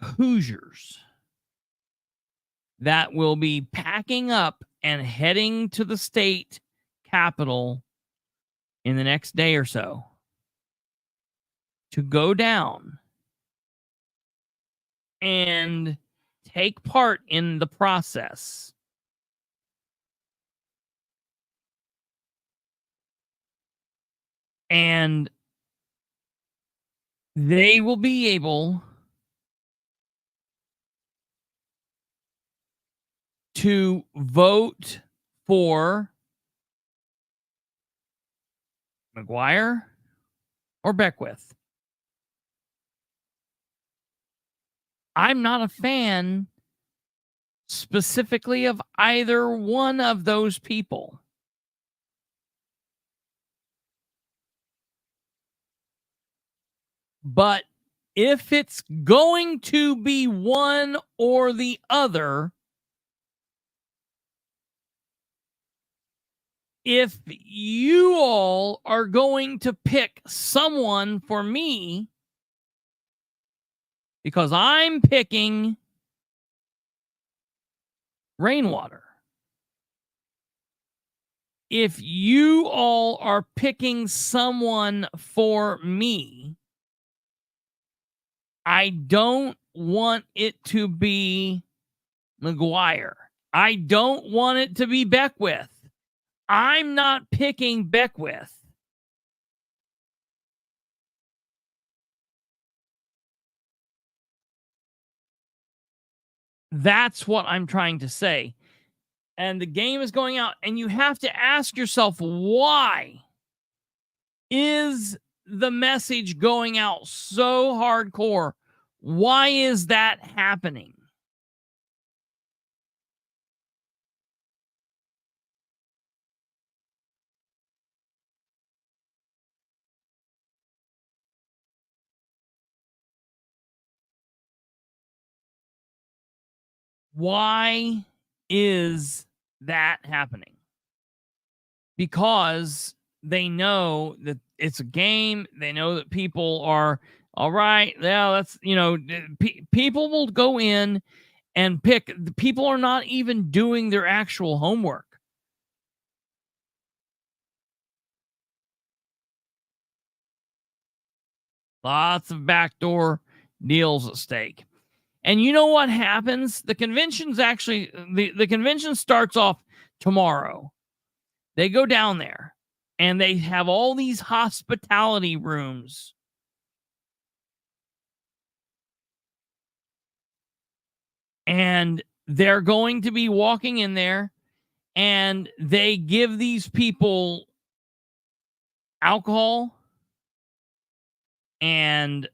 Hoosiers that will be packing up and heading to the state capitol in the next day or so to go down and take part in the process. And they will be able to vote for McGuire or Beckwith. I'm not a fan specifically of either one of those people. But if it's going to be one or the other, if you all are going to pick someone for me, because I'm picking Rainwater. If you all are picking someone for me, I don't want it to be McGuire. I don't want it to be Beckwith. I'm not picking Beckwith. That's what I'm trying to say. And the game is going out, and you have to ask yourself, why is the message going out so hardcore? Why is that happening? Why is that happening? Because they know that it's a game. They know that people are, all right, yeah, that's, people will go in and pick. People are not even doing their actual homework. Lots of backdoor deals at stake. And you know what happens? The convention's actually, the convention starts off tomorrow. They go down there and they have all these hospitality rooms. And they're going to be walking in there, and they give these people alcohol and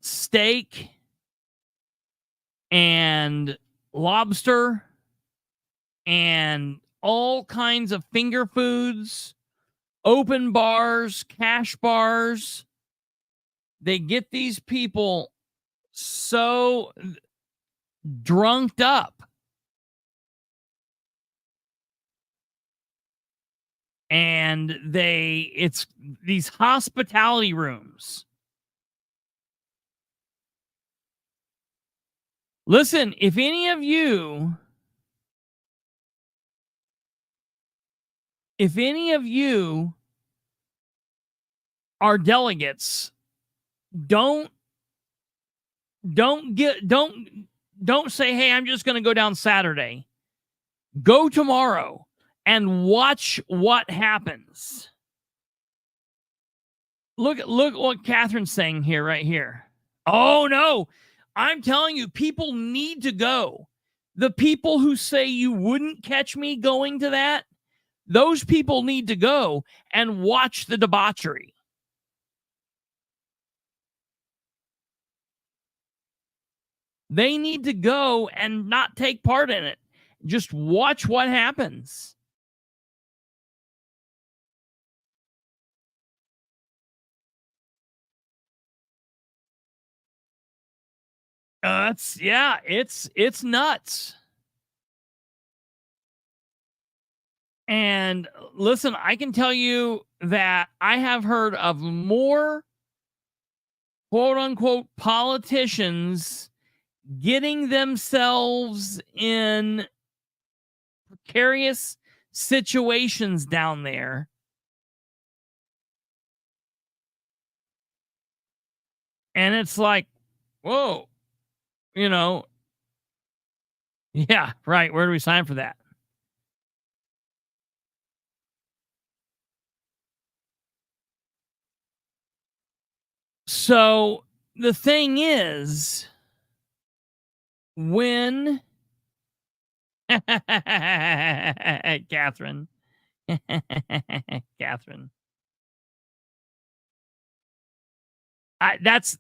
steak and lobster and all kinds of finger foods, open bars, cash bars. They get these people so drunked up. And it's these hospitality rooms. Listen, if any of you our delegates, don't say, hey, I'm just going to go down Saturday. Go tomorrow and watch what happens. Look what Catherine's saying here, right here. Oh, no. I'm telling you, people need to go. The people who say you wouldn't catch me going to that, those people need to go and watch the debauchery. They need to go and not take part in it. Just watch what happens. It's nuts. And listen, I can tell you that I have heard of more quote unquote politicians getting themselves in precarious situations down there and it's like, whoa, yeah, right, where do we sign for that? So the thing is, when Catherine, Catherine, that's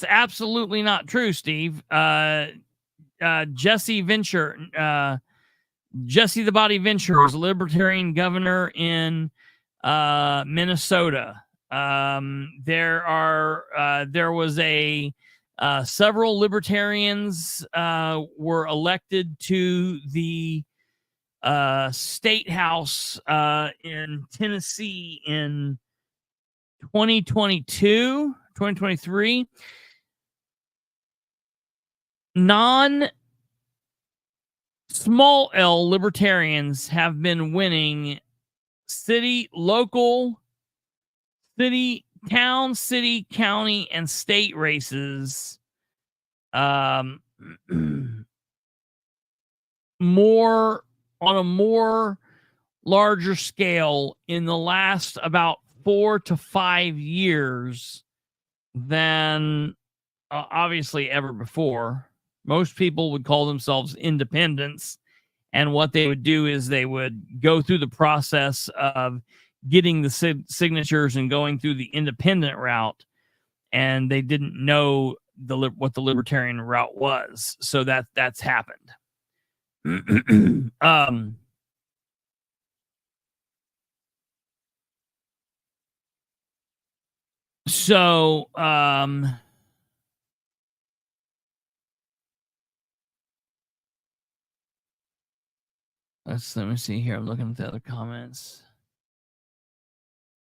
absolutely not true, Steve. Jesse Venture, Jesse the Body Venture was a libertarian governor in Minnesota. There was several libertarians were elected to the state house in Tennessee in 2022, 2023. Non-small L libertarians have been winning city, local, city, town, city, county, and state races more on a more larger scale in the last about 4 to 5 years than obviously ever before. Most people would call themselves independents, and what they would do is they would go through the process of getting the signatures and going through the independent route, and they didn't know what the libertarian route was. So that's happened. So let me see here. I'm looking at the other comments.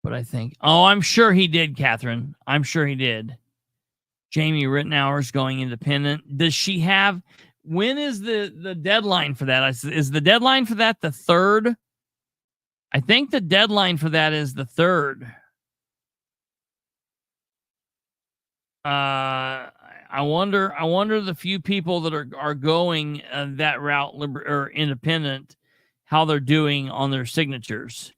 But I think, I'm sure he did, Catherine. I'm sure he did. Jamie Rittenauer's going independent. Does she have, when is the deadline for that? Is the deadline for that the 3rd? I think the deadline for that is the 3rd. I wonder the few people that are going that route or independent, how they're doing on their signatures.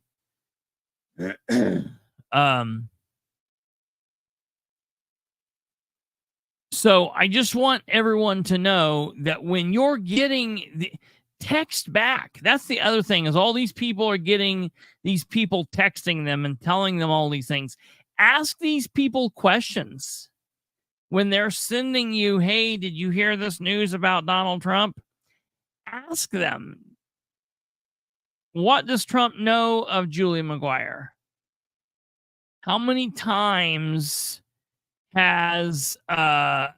So I just want everyone to know that when you're getting the text back, that's the other thing, is all these people are getting these people texting them and telling them all these things. Ask these people questions. When they're sending you, hey, did you hear this news about Donald Trump? Ask them, what does Trump know of Julie McGuire? How many times has how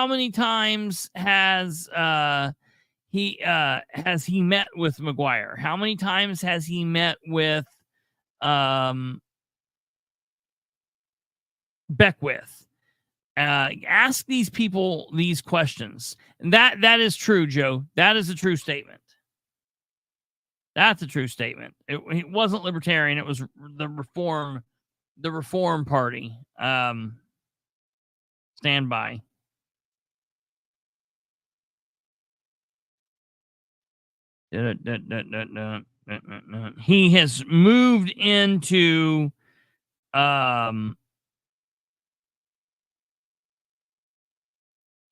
many times has he met with McGuire? How many times has he met with Beckwith? Ask these people these questions. And that is true, Joe. That is a true statement. That's a true statement. It wasn't libertarian. It was the reform the Reform Party. Stand by. He has moved into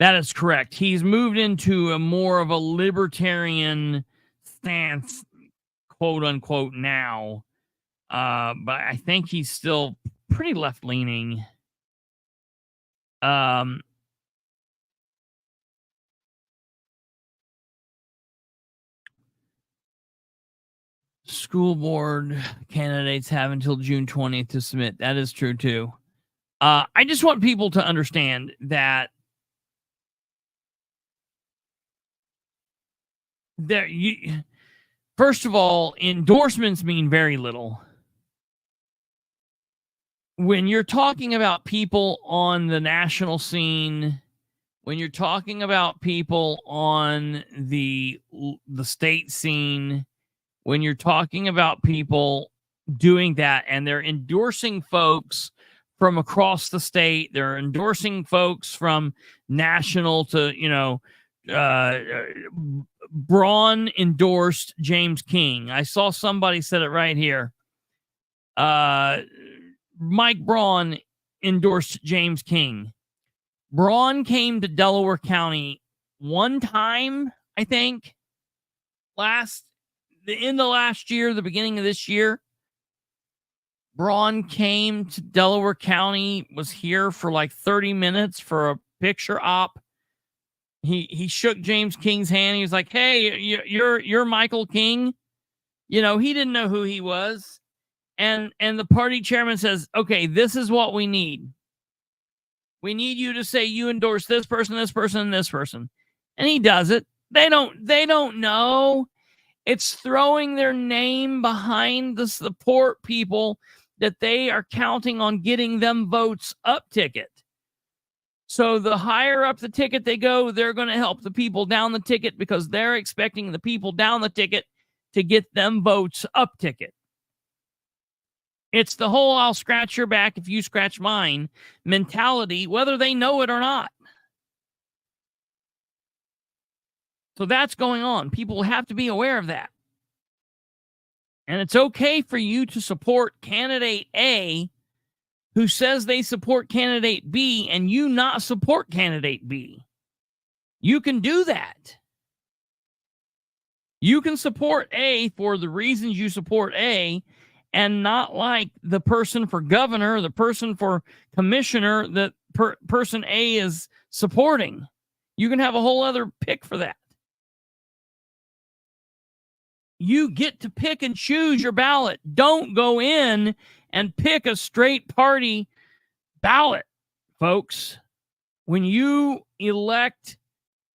that is correct. He's moved into a more of a libertarian stance, quote unquote, now. But I think he's still pretty left leaning. School board candidates have until June 20th to submit. That is true too. I just want people to understand that first of all, endorsements mean very little. When you're talking about people on the national scene, when you're talking about people on the state scene, when you're talking about people doing that and they're endorsing folks from across the state, they're endorsing folks from national to, Braun endorsed James King. I saw somebody said it right here. Mike Braun endorsed James King. Braun came to Delaware County one time, I think, the end of last year, the beginning of this year. Braun came to Delaware County, was here for like 30 minutes for a picture op. He shook James King's hand. He was like, "Hey, you're Michael King." He didn't know who he was. And the party chairman says, "Okay, this is what we need. We need you to say you endorse this person, this person, and this person." And he does it. They don't know. It's throwing their name behind the support people that they are counting on getting them votes up ticket. So the higher up the ticket they go, they're going to help the people down the ticket because they're expecting the people down the ticket to get them votes up ticket. It's the whole "I'll scratch your back if you scratch mine" mentality, whether they know it or not. So that's going on. People have to be aware of that. And it's okay for you to support candidate A who says they support candidate B and you not support candidate B. You can do that. You can support A for the reasons you support A and not like the person for governor, the person for commissioner that person A is supporting. You can have a whole other pick for that. You get to pick and choose your ballot. Don't go in and pick a straight party ballot, folks. When you elect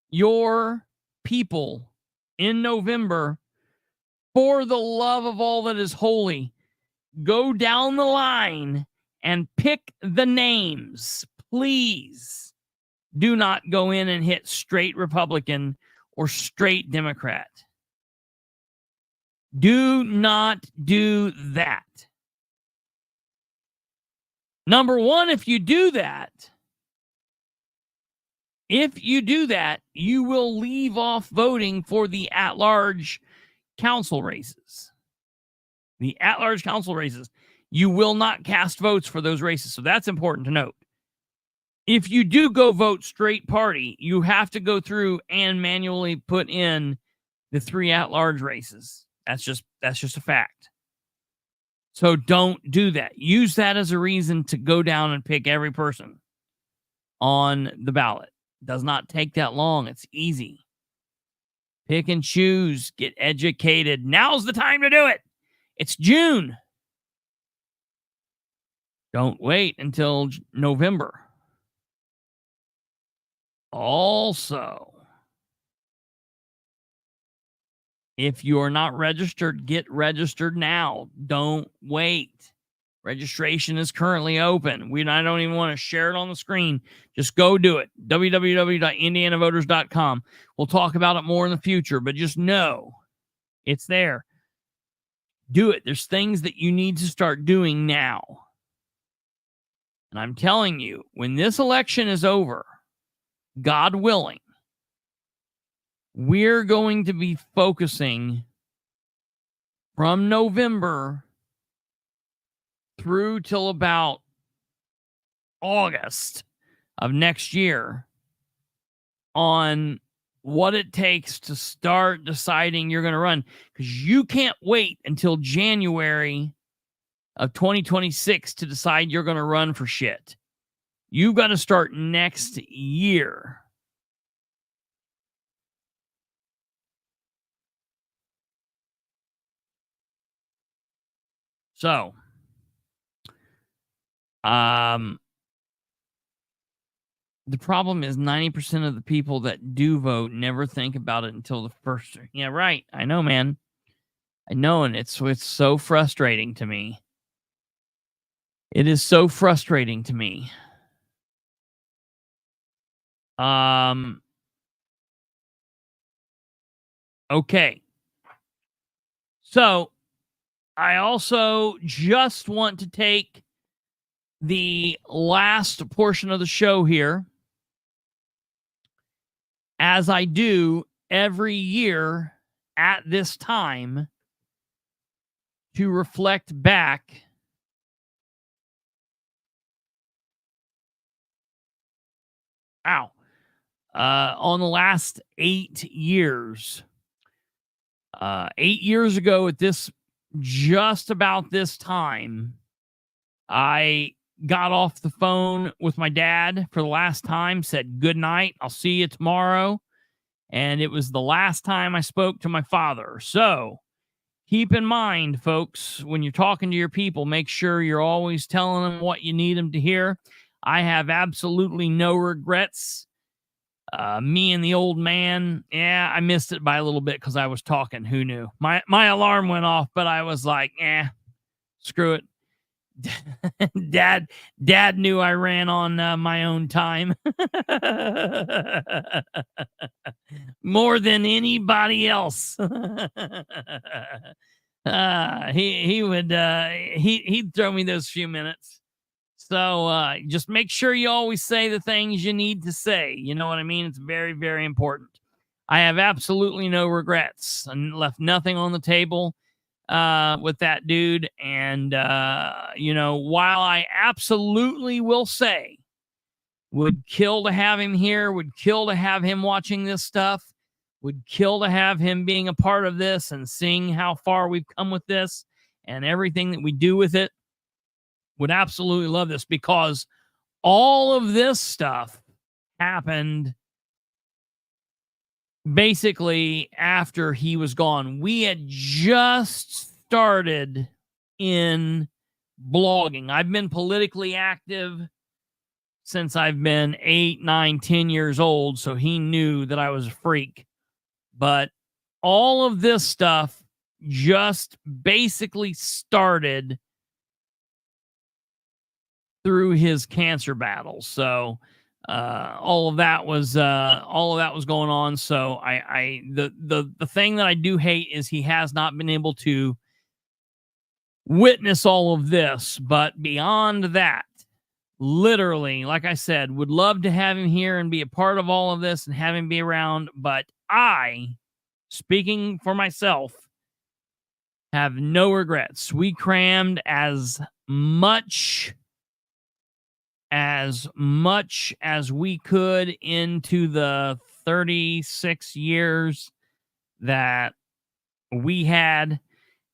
your people in November, for the love of all that is holy, go down the line and pick the names. Please do not go in and hit straight Republican or straight Democrat. Do not do that. Number one, if you do that, you will leave off voting for the at-large council races. The at-large council races. You will not cast votes for those races. So that's important to note. If you do go vote straight party, you have to go through and manually put in the 3 at-large races. That's just a fact. So don't do that. Use that as a reason to go down and pick every person on the ballot. It does not take that long. It's easy. Pick and choose. Get educated. Now's the time to do it. It's June. Don't wait until November. Also, if you are not registered, get registered now. Don't wait. Registration is currently open. I don't even want to share it on the screen. Just go do it. www.indianavoters.com. We'll talk about it more in the future, but just know it's there. Do it. There's things that you need to start doing now. And I'm telling you, when this election is over, God willing, we're going to be focusing from November through till about August of next year on what it takes to start deciding you're going to run, because you can't wait until January of 2026 to decide you're going to run for shit. You've got to start next year. So, the problem is 90% of the people that do vote never think about it until the first. Yeah, right. I know, man. I know, and it's so frustrating to me. It is so frustrating to me. Okay. So, I also just want to take the last portion of the show here, as I do every year at this time, to reflect back on the last 8 years. 8 years ago at this, just about this time, I got off the phone with my dad for the last time, said good night, I'll see you tomorrow. And it was the last time I spoke to my father. So keep in mind, folks, when you're talking to your people, make sure you're always telling them what you need them to hear. I have absolutely no regrets. Me and the old man, yeah, I missed it by a little bit because I was talking. Who knew? My alarm went off, but I was like, screw it. Dad knew I ran on my own time more than anybody else. He'd throw me those few minutes. So just make sure you always say the things you need to say. You know what I mean? It's very, very important. I have absolutely no regrets and left nothing on the table with that dude. And, while I absolutely will say would kill to have him here, would kill to have him watching this stuff, would kill to have him being a part of this and seeing how far we've come with this and everything that we do with it, would absolutely love this, because all of this stuff happened basically after he was gone. We had just started in blogging. I've been politically active since I've been 8, 9, 10 years old, so he knew that I was a freak. But all of this stuff just basically started through his cancer battle. So all of that was going on. So the thing that I do hate is he has not been able to witness all of this. But beyond that, literally, like I said, would love to have him here and be a part of all of this and have him be around. But I, speaking for myself, have no regrets. We crammed as much as we could into the 36 years that we had.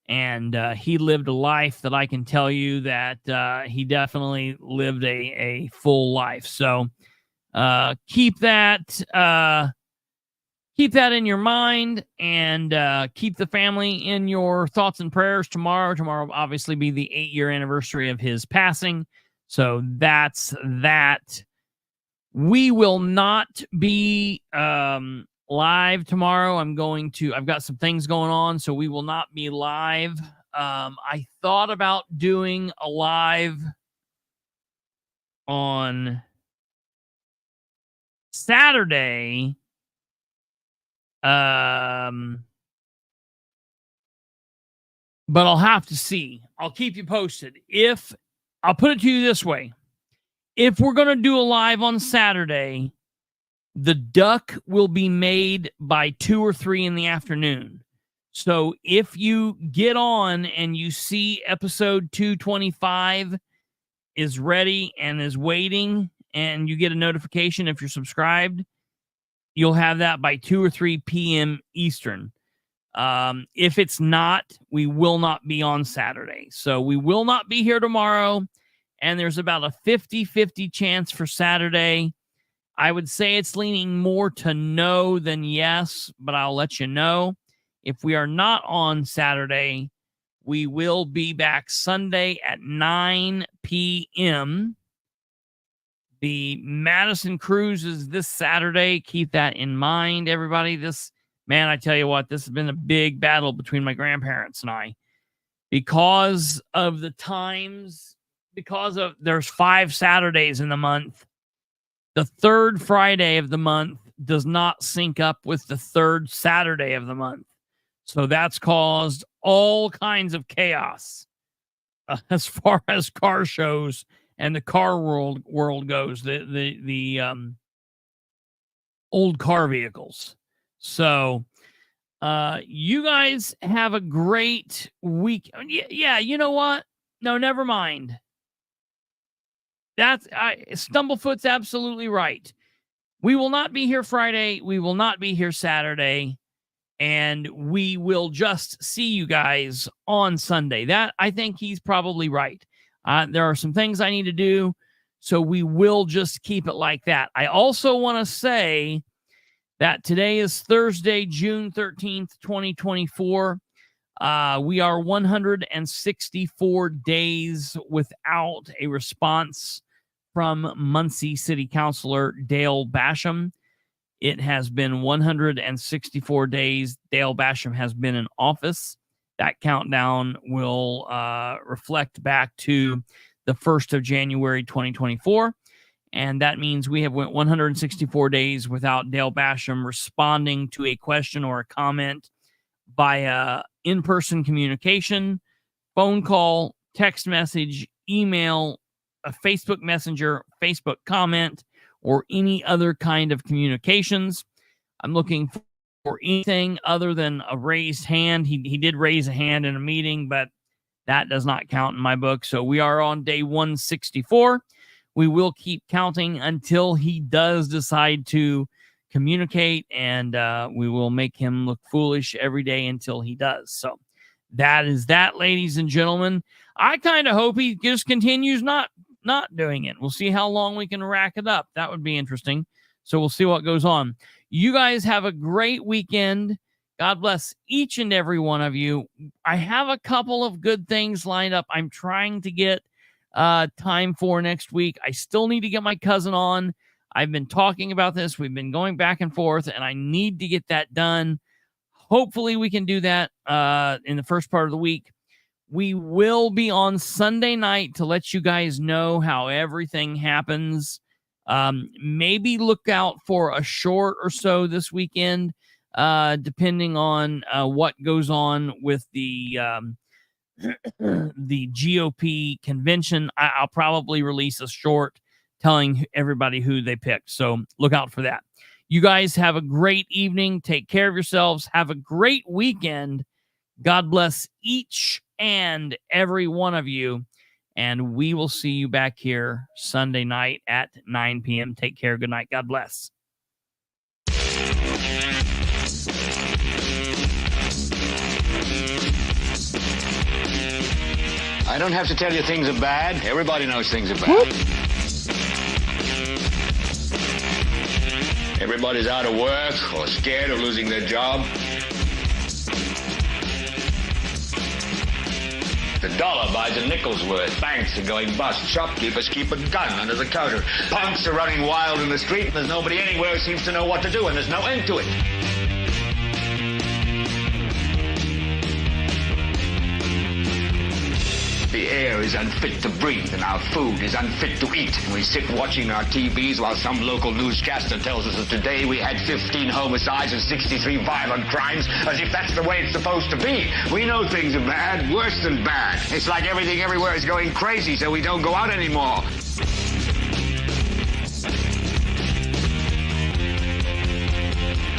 And he lived a life that I can tell you that he definitely lived a full life. So keep that in your mind, and keep the family in your thoughts and prayers tomorrow. Tomorrow will obviously be the 8-year anniversary of his passing. So that's that. We will not be live tomorrow. I've got some things going on, so we will not be live. I thought about doing a live on Saturday. But I'll have to see. I'll keep you posted. I'll put it to you this way. if we're going to do a live on Saturday, the duck will be made by 2 or 3 in the afternoon. So if you get on and you see episode 225 is ready and is waiting, and you get a notification if you're subscribed, you'll have that by 2 or 3 p.m. Eastern. If it's not, we will not be on Saturday. So we will not be here tomorrow, and there's about a 50-50 chance for Saturday. I would say it's leaning more to no than yes, but I'll let you know. If we are not on Saturday, we will be back Sunday at 9 p.m. The Madison Cruise is this Saturday. Keep that in mind, everybody. Man, I tell you what, this has been a big battle between my grandparents and I. Because of the times, there's 5 Saturdays in the month. The third Friday of the month does not sync up with the third Saturday of the month. So that's caused all kinds of chaos as far as car shows and the car world goes, the old car vehicles. So you guys have a great week. Yeah, you know what? No, never mind. Stumblefoot's absolutely right. We will not be here Friday. We will not be here Saturday. And we will just see you guys on Sunday. That, I think he's probably right. There are some things I need to do, so we will just keep it like that. I also want to say that today is Thursday, June 13th, 2024. We are 164 days without a response from Muncie City Councilor Dale Basham. It has been 164 days Dale Basham has been in office. That countdown will reflect back to the 1st of January, 2024. And that means we have went 164 days without Dale Basham responding to a question or a comment via in-person communication, phone call, text message, email, a Facebook Messenger, Facebook comment, or any other kind of communications. I'm looking for anything other than a raised hand. He did raise a hand in a meeting, but that does not count in my book. So we are on day 164. We will keep counting until he does decide to communicate, and we will make him look foolish every day until he does. So that is that, ladies and gentlemen. I kind of hope he just continues not doing it. We'll see how long we can rack it up. That would be interesting. So we'll see what goes on. You guys have a great weekend. God bless each and every one of you. I have a couple of good things lined up. I'm trying to get time for next week. I still need to get my cousin on. I've been talking about this. We've been going back and forth, and I need to get that done. Hopefully we can do that in the first part of the week. We will be on Sunday night to let you guys know how everything happens. Maybe look out for a short or so this weekend, depending on what goes on with the GOP convention. I'll probably release a short telling everybody who they picked. So look out for that. You guys have a great evening. Take care of yourselves. Have a great weekend. God bless each and every one of you. And we will see you back here Sunday night at 9 p.m. Take care. Good night. God bless. I don't have to tell you things are bad. Everybody knows things are bad. Everybody's out of work or scared of losing their job. The dollar buys a nickel's worth. Banks are going bust. Shopkeepers keep a gun under the counter. Punks are running wild in the street, and there's nobody anywhere who seems to know what to do, and there's no end to it. The air is unfit to breathe, and our food is unfit to eat. And we sit watching our TVs while some local newscaster tells us that today we had 15 homicides and 63 violent crimes, as if that's the way it's supposed to be. We know things are bad, worse than bad. It's like everything everywhere is going crazy, so we don't go out anymore.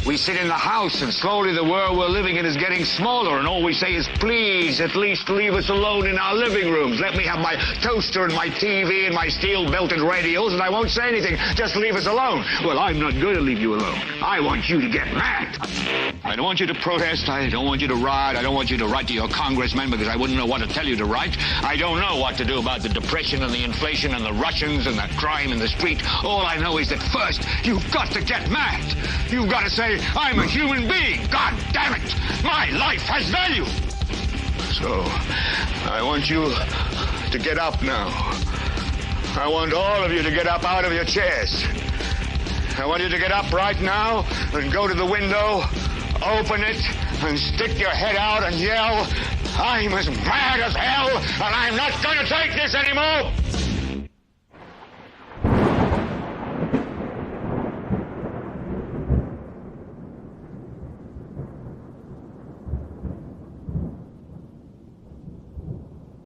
We sit in the house, and slowly the world we're living in is getting smaller, and all we say is, please, at least leave us alone in our living rooms. Let me have my toaster and my TV and my steel-belted radios, and I won't say anything. Just leave us alone. Well, I'm not going to leave you alone. I want you to get mad. I don't want you to protest. I don't want you to riot. I don't want you to write to your congressman because I wouldn't know what to tell you to write. I don't know what to do about the depression and the inflation and the Russians and the crime in the street. All I know is that first, you've got to get mad. You've got to say, I'm a human being. God damn it. My life has value. So, I want you to get up now. I want all of you to get up out of your chairs. I want you to get up right now and go to the window, open it, and stick your head out and yell, I'm as mad as hell, and I'm not going to take this anymore.